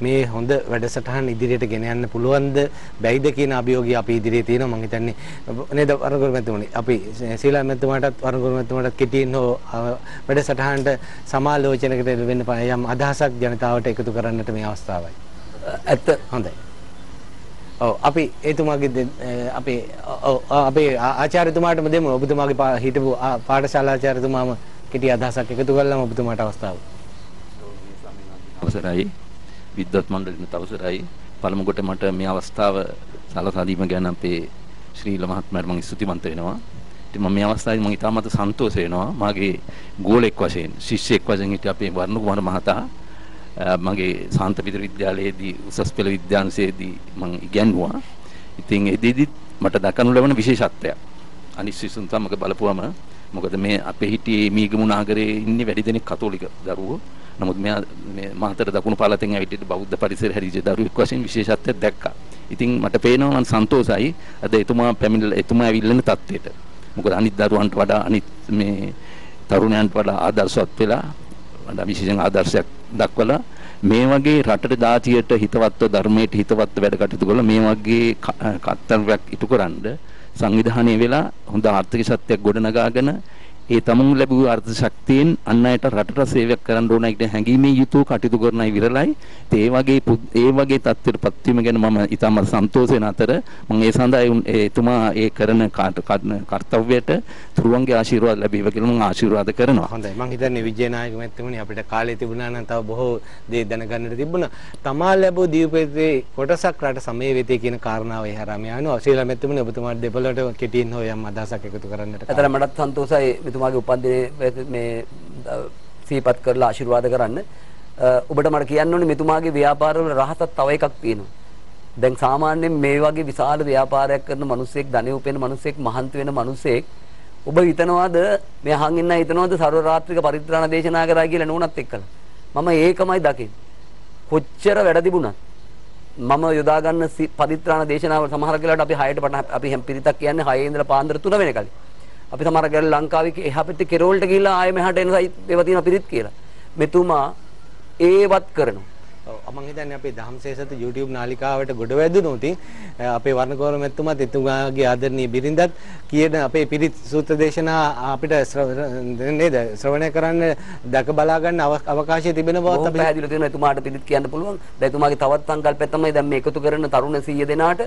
මේ හොඳ වැඩසටහන් ඉදිරියට ගෙන යන්න පුළුවන්ද බැයිද කියන අභියෝගය අපි ඉදිරියේ තියෙනවා. මම හිතන්නේ නේද වරගොර මැතිතුමනි අපි සීලා මැතිතුමාටත් වරගොර මැතිතුමාටත් කෙටියෙන් හෝ වැඩසටහනට සමාලෝචනයකට වෙන්න යම් අදහසක් ජනතාවට එකතු කරන්නට මේ අවස්ථාවයි. ඇත්ත හොඳයි. ඔව් අපි එතුමාගේ අපේ ආචාර්යතුමාටම දෙමු. ඔබතුමාගේ හිටපු පාඨශාලාචාර්යතුමාම කෙටි අදහසක් එකතු කළාම ඔබතුමාට අවස්ථාව. අවසරයි විද්වත් මණ්ඩලයට අවසරයි. පළමු කොට මට මේ අවස්ථාව සලසා දීම ගැන අපේ ශ්‍රීල මහත්මයාට මම ස්තුතිවන්ත වෙනවා. ඉතින් මම මේ අවස්ථාවේ මම ඉතාමත් සන්තෝෂ වෙනවා. මාගේ ගෝලෙක් වශයෙන් ශිෂ්‍යෙක් වශයෙන් හිටිය අපේ වර්ණ කුමාර මහතා මගේ සාන්ත පිටර විද්‍යාලයේදී උසස් පෙළ විද්‍යාංශයේදී මම ඉගෙනුවා. ඉතින් එදෙදිත් මට දක්වනු ලැබෙන විශේෂත්වයක් අනිත් සිසුන් සමග බලපුවම මොකද මේ අපේ හිටියේ මීගමු නාගරේ ඉන්නේ වැඩි දෙනෙක් කතෝලික දරුවෝ. නමුත් මෙයා මේ මහතර දකුණු පළාතෙන් ඇවිත් බෞද්ධ පරිසරය හැදිච්ච දරුවෙක් වශයෙන් විශේෂත්වයක් දැක්කා. ඉතින් මට පේනවා මම සන්තෝෂයි අද එතුමා ඇවිල්ලා ඉන්න තත්ත්වයට. මොකද අනිත් දරුවන්ට වඩා අනිත් මේ තරුණයන්ට වඩා ආදර්ශවත් වෙලා වඩා විශේෂයෙන් ආදර්ශයක් දක්වලා මේ වගේ රටට දාතියට හිතවත්ව ධර්මයට හිතවත්ව වැඩ කටයුතු කරලා මේ වගේ කර්තව්‍යයක් ඉටු කරන්න සංවිධානය වෙලා හොඳ ආර්ථික ශක්තියක් ගොඩනගාගෙන ඒ තමුන් ලැබුව අර්ථ ශක්තියෙන් අන් අයට රටට සේවයක් කරන්න ඕන කියන හැඟීමේ යුතුව කටයුතු කරන අය විරලයි. ඒ වගේ තත්ත්වයටපත් වීම ගැන මම ඉතාමත් සන්තෝෂ වෙන අතර මම ඒ සඳහා එතුමා ඒ කරන කර්තව්‍යයට තුරුවන්ගේ ආශිර්වාද ලැබේවා කියලා මම ආශිර්වාද කරනවා. හොඳයි. මම හිතන්නේ විජේනායක මැතිතුමනි අපිට කාලේ තිබුණා නම් තව බොහෝ දේ දැනගන්නට තිබුණා. තමා ලැබූ දීපේතේ කොටසක් රට සමය වෙතේ කියන කාරණාව ඒ හරහාම යනවා. ශ්‍රීලා මැතිතුමනි ඔබතුමාට දෙපළට කෙටියෙන් හෝ යම් අදහසක් එකතු කරන්නට. අතන මටත් සන්තෝෂයි මෙතුමාගේ උපන්දිනේ මේ සීපත් කරලා ආශිර්වාද කරන්න. ඔබට මට කියන්න ඕනේ මෙතුමාගේ ව්‍යාපාරවල රහසක් තව එකක් තියෙනවා. දැන් සාමාන්‍යයෙන් මේ වගේ විශාල ව්‍යාපාරයක් කරන මිනිස්සෙක්, ධනෙ උපයන මිනිස්සෙක්, මහන්ති වෙන මිනිස්සෙක් ඔබ හිතනවාද මේ අහන් ඉන්න හිතනවාද සර්ව රාත්‍රික පරිත්‍රාණ දේශනා කරා කියලා නෝනත් එක්කලා. මම ඒකමයි දකින්නේ. කොච්චර වැඩ තිබුණත් මම යොදා ගන්න පරිත්‍රාණ දේශනාව සමහර වෙලාවට අපි 6ට පටන් අපි හැම පිරිතක් කියන්නේ 6 ඉඳලා පාන්දර 3 වෙනකල්. අපි සමහර වෙලාවට ලංකාවේ එහා පැත්තේ කෙරවලට ගිහිල්ලා ආයෙ මෙහාට එන ඒවා තියෙන පිරිත් කියලා. මෙතුමා ඒවත් කරනවා. මම හිතන්නේ අපේ දහම්සේසත YouTube නාලිකාවට ගොඩ වැදුනොත් අපේ වර්ණකෝර මැතිතුමාත් එතුමාගේ ආදරණීය බිරිඳත් කියන අපේ පිරිත් සූත්‍ර දේශනා අපිට නේද ශ්‍රවණය කරන්න දැක බලා ගන්න අවකාශය තිබෙන බවත් අපි පැහැදිලි තියෙනවා. එතුමාට පිරිත් කියන්න පුළුවන්. දැන් එතුමාගේ තවත් සංකල්පයක් තමයි දැන් මේ එකතු කරන තරුණ 100 දෙනාට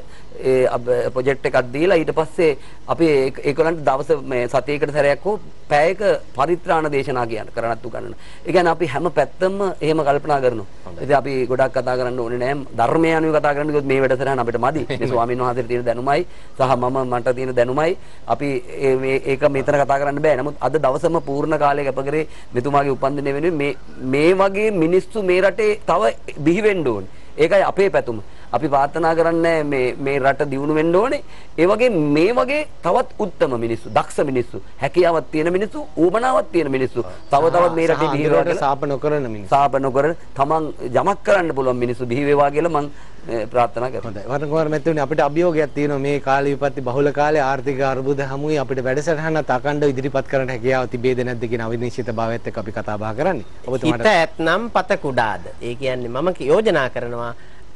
ප්‍රොජෙක්ට් එකක් දීලා ඊට පස්සේ අපි ඒකලන්ට දවස් මේ සතියකට සැරයක් හෝ පැයක පරිත්‍රාණ දේශනා කරන්නත් උගන්වනවා. ඒ කියන්නේ අපි හැම පැත්තම එහෙම කල්පනා කරනවා. ඉතින් අපි ගොඩක් කතා කරන්න ඕනේ නෑ. ධර්මය අනුව කතා කරන්න ගියොත් මේ වැඩසටහන අපිට මදි. මේ ස්වාමීන් වහන්සේට තියෙන දැනුමයි සහ මට තියෙන දැනුමයි අපි ඒක මෙතන කතා කරන්න බෑ. නමුත් අද දවසම පූර්ණ කාලය ගත කරේ මෙතුමාගේ උපන්දිනය වෙනුවෙන් මේ වගේ මිනිස්සු මේ රටේ තව බිහි වෙන්න ඕනේ. ඒකයි අපේ පැතුම. අපි ප්‍රාර්ථනා කරන්නේ මේ රට දියුණු වෙන්න ඕනේ. ඒ වගේ මේ වගේ තවත් උත්තම මිනිස්සු, දක්ෂ මිනිස්සු, හැකියාවක් තියෙන මිනිස්සු, ඌමනාවක් තියෙන මිනිස්සු තව තවත් මේ රටේ බිහි වෙන්න සාප නොකරන මිනිස්සු. සාප නොකර තමන් යමක් කරන්න පුළුවන් මිනිස්සු බිහි වේවා කියලා මම ප්‍රාර්ථනා කරනවා. හොඳයි. වර්ණකෝර මැතිතුමනි අපිට අභියෝගයක් තියෙනවා මේ කාල විපත්ති බහුල කාලේ ආර්ථික අර්බුද හමුවේ අපිට වැඩසටහනත් අකණ්ඩව ඉදිරිපත් කරන්න හැකියාව තිබේද නැද්ද කියන අවිනිශ්චිතභාවයත් එක්ක අපි කතා බහ කරන්නේ. ඔබතුමාට හිත ඇත්නම් පත කුඩාද? ඒ කියන්නේ මම යෝජනා කරනවා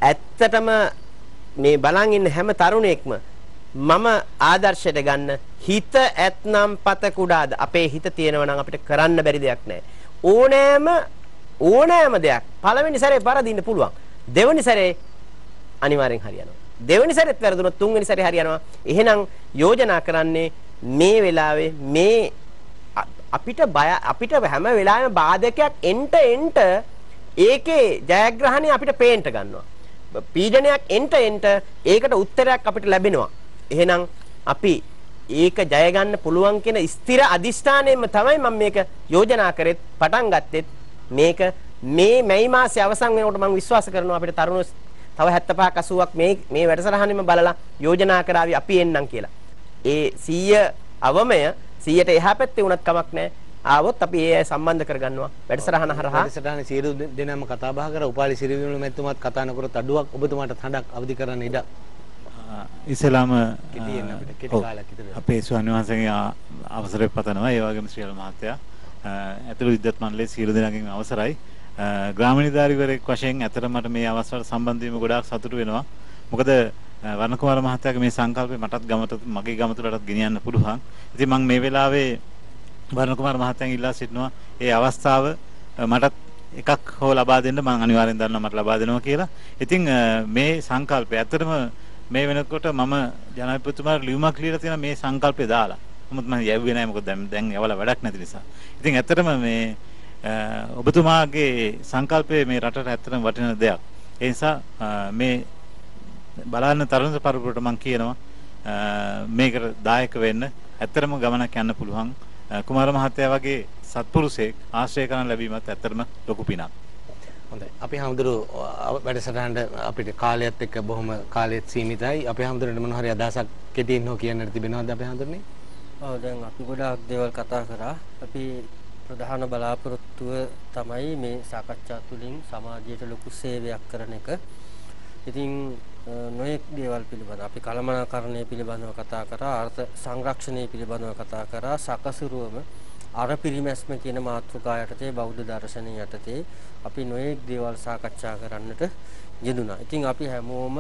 ඇත්තටම මේ බලන් ඉන්න හැම තරුණයෙක්ම මම ආදර්ශයට ගන්න හිත ඇත්නම් පත කුඩාද? අපේ හිත තියෙනවා නම් අපිට කරන්න බැරි දෙයක් නැහැ. ඕනෑම දෙයක් පළවෙනි සැරේ පරදින්න පුළුවන්. දෙවෙනි සැරේ අනිවාර්යෙන් හරියනවා. දෙවෙනි සැරේත් වැරදුනොත් තුන්වෙනි සැරේ හරියනවා. එහෙනම් යෝජනා කරන්නේ මේ වෙලාවේ මේ අපිට හැම වෙලාවෙම බාධකයක් එන්ට ඒකේ ජයග්‍රහණය අපිට පේන්න ගන්නවා. පීඩනයක් එන්ට ඒකට උත්තරයක් අපිට ලැබෙනවා. එහෙනම් අපි ඒක ජය ගන්න පුළුවන් කියන ස්ථිර අදිෂ්ඨානයෙන්ම තමයි මම මේක යෝජනා කරෙත් පටන් ගත්තෙත් මේක මේ මාසයේ අවසන් වෙනකොට මම විශ්වාස කරනවා අපිට තරුණ තව 75ක් 80ක් මේ වැඩසටහනෙම බලලා යෝජනා කරાવી අපි එන්නම් කියලා. ඒ 100 අවමය 100ට එහා පැත්තේ වුණත් කමක් නැහැ. ආවොත් අපි ඒ අය සම්බන්ධ කරගන්නවා වැඩසටහන හරහා. වැඩසටහනේ සියලු දෙනාම කතා බහ කරා. උපාලි සිරිවිමුල මැතිතුමාත් කතා නොකරත් අඩුවක් ඔබතුමාට හඬක් අවදි කරන්න ඉඩ. ඉස්ලාම කෙටියෙන් අපිට කෙටි කාලයක් විතර අපේ ස්වාමීන් වහන්සේගේ අවසරය පතනවා. ඒ වගේම ශ්‍රීල මහත්තයා ඇතුළු විද්වත් මණ්ඩලයේ සියලු දෙනාගෙන් අවසරයි. ග්‍රාමීය නිලධාරිවරයෙක් වශයෙන් ඇතර මට මේ අවස්ථාවට සම්බන්ධ වීම ගොඩාක් සතුටු වෙනවා. මොකද වර්ණකුමාර මහත්තයාගේ මේ සංකල්පය මටත් මගේ ගම තුළටත් ගෙනියන්න පුළුවන්. ඉතින් මම මේ වෙලාවේ වර්ණකුමාර මහත්තයන් ඉල්ලා සිටිනවා ඒ අවස්ථාව මටත් එකක් හෝ ලබා දෙන්න මම අනිවාර්යෙන් දන්නවා මට ලබා දෙනවා කියලා. ඉතින් මේ සංකල්පය ඇත්තටම මේ වෙනකොට මම ජනාධිපතිතුමාට ලියුමක් ලියලා තියෙන මේ සංකල්පය දාලා. නමුත් මම යවුවේ නැහැ මොකද දැන් යවලා වැඩක් නැති නිසා. ඉතින් ඇත්තටම මේ ඔබතුමාගේ සංකල්පය මේ රටට ඇත්තටම වටින දෙයක්. ඒ නිසා මේ බලන්න තරුණ පරපුරට මම කියනවා මේකට දායක වෙන්න ඇත්තටම ගමනක් යන්න පුළුවන්. කුමාර මහත්තයා වගේ සත්පුරුෂයෙක් ආශ්‍රය කරන් ලැබීමත් ඇත්තටම ලොකු පිනක්. හොඳයි. අපි හැමදෙරු වැඩසටහනට අපිට කාලයත් එක්ක බොහොම කාලෙත් සීමිතයි. අපි හැමදෙරුට මොන හරි අදහසක් කෙටියෙන් හෝ කියන්නට තිබෙනවද අපි හැමදෙරුනේ? ඔව් දැන් අපි ගොඩාක් දේවල් කතා කරා. අපි ප්‍රධාන බලාපොරොත්තුව තමයි මේ සාකච්ඡා තුළින් සමාජයට ලොකු සේවයක් කරන එක. ඉතින් නොයෙක් දේවල් පිළිබඳව අපි කළමනාකරණය පිළිබඳව කතා කරා, අර්ථ සංරක්ෂණය පිළිබඳව කතා කරා, සකසුරුවම අර පිරිමැස්ම කියන මාතෘකා යටතේ බෞද්ධ දර්ශනය යටතේ අපි නොයෙක් දේවල් සාකච්ඡා කරන්නට යෙදුණා. ඉතින් අපි හැමෝම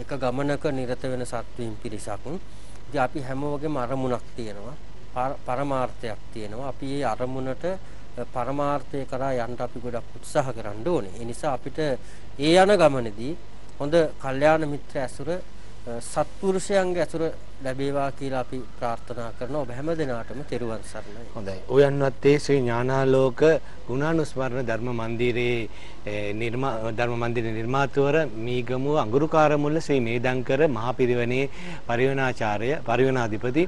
එක ගමනක නිරත වෙන සත්වීන් පිරිසක්. ඉතින් අපි හැමෝගෙම අරමුණක් තියෙනවා, පරමාර්ථයක් තියෙනවා. අපි මේ අරමුණට පරමාර්ථය කරා යන්න අපි ගොඩක් උත්සාහ කරන්න ඕනේ. ඒ නිසා අපිට ඒ යන ගමනේදී හොඳ කල්යාණ මිත්‍ර ඇසුර, සත්පුරුෂයන්ගේ ඇසුර ලැබේවා කියලා අපි ප්‍රාර්ථනා කරනවා. ඔබ හැම දිනාටම තෙරුවන් සරණයි. හොඳයි. ඔයන්වත් ඒ ශ්‍රී ඥානාලෝක ගුණානුස්මරණ ධර්ම මන්දිරයේ ධර්ම මන්දිරේ නිර්මාතෘවර මීගමුව අඟුරුකාරමුල්ල ශ්‍රී මේදංකර මහපිරිවෙනේ පරිවනාධිපති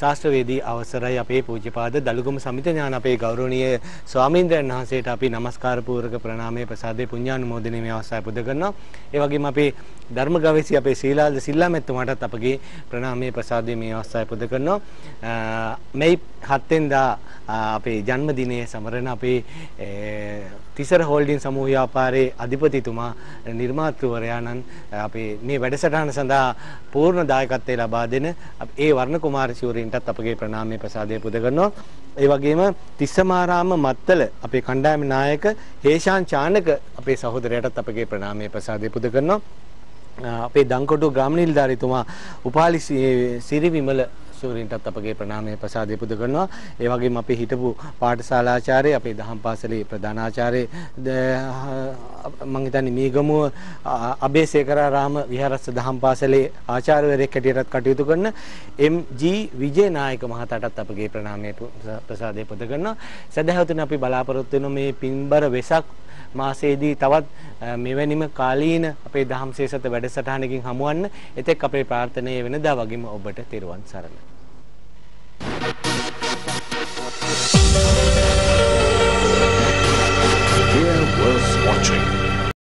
ශාස්ත්‍රවේදී අවසරයි අපේ පූජ්‍යපාද දලුගම සමිත ඥාන අපේ ගෞරවනීය ස්වාමීන්ද්‍රයන් වහන්සේට අපි নমස්කාර පූර්වක ප්‍රණාමයේ ප්‍රසාදේ පුණ්‍යානුමෝදනයේ මේ අවස්ථාවේ පුද කරනවා. ඒ වගේම අපේ ධර්ම ගවේෂී අපේ ශ්‍රීලාල් සිල්ලාමැතිතුමාටත් අපගේ ප්‍රණාමයේ ප්‍රසාදේ මේ අවස්ථාවේ පුද කරනවා. මේ 7 වෙනිදා අපේ ජන්මදිනයේ සමරන අපේ තිසර හෝල්ඩින් සමූහ ව්‍යාපාරයේ අධිපතිතුමා නිර්මාතෘවරයාණන් අපේ මේ වැඩසටහන සඳහා පූර්ණ දායකත්වය ලබා දෙන ඒ වර්ණ කුමාර ශූරීන්ටත් අපගේ ප්‍රණාමයේ ප්‍රසාදය පුද කරනවා. ඒ වගේම තිස්සමාරාම මත්තල අපේ කණ්ඩායම නායක හේෂාන් චානක අපේ සහෝදරයාටත් අපගේ ප්‍රණාමයේ ප්‍රසාදය පුද කරනවා. අපේ දංකොටු ග්‍රාම නිලධාරීතුමා උපාලි සිරිවිමල ශූරීන්ටත් අපගේ ප්‍රණාමයේ ප්‍රසාදය පුද කරනවා. ඒ වගේම අපේ හිටපු පාඨශාලාචාර්ය අපේ දහම් පාසලේ ප්‍රධානාචාර්ය මම හිතන්නේ මීගමුව අබේසේකරාරාම විහාරස්ථ දහම් පාසලේ ආචාර්යවරයෙක් හැටියටත් කටයුතු කරන එම්.ජී. විජේනායක මහතාටත් අපගේ ප්‍රණාමයේ ප්‍රසාදය පුද කරනවා. සදහවතුනි අපි බලාපොරොත්තු වෙන මේ පින්බර වෙසක් මාසයේදී තවත් මෙවැනිම කාලීන අපේ දහම් සේසත වැඩසටහනකින් හමුවන්න. එතෙක් අපේ ප්‍රාර්ථනාව වෙනදා වගේම ඔබට තෙරුවන් සරණයි. Here was watching.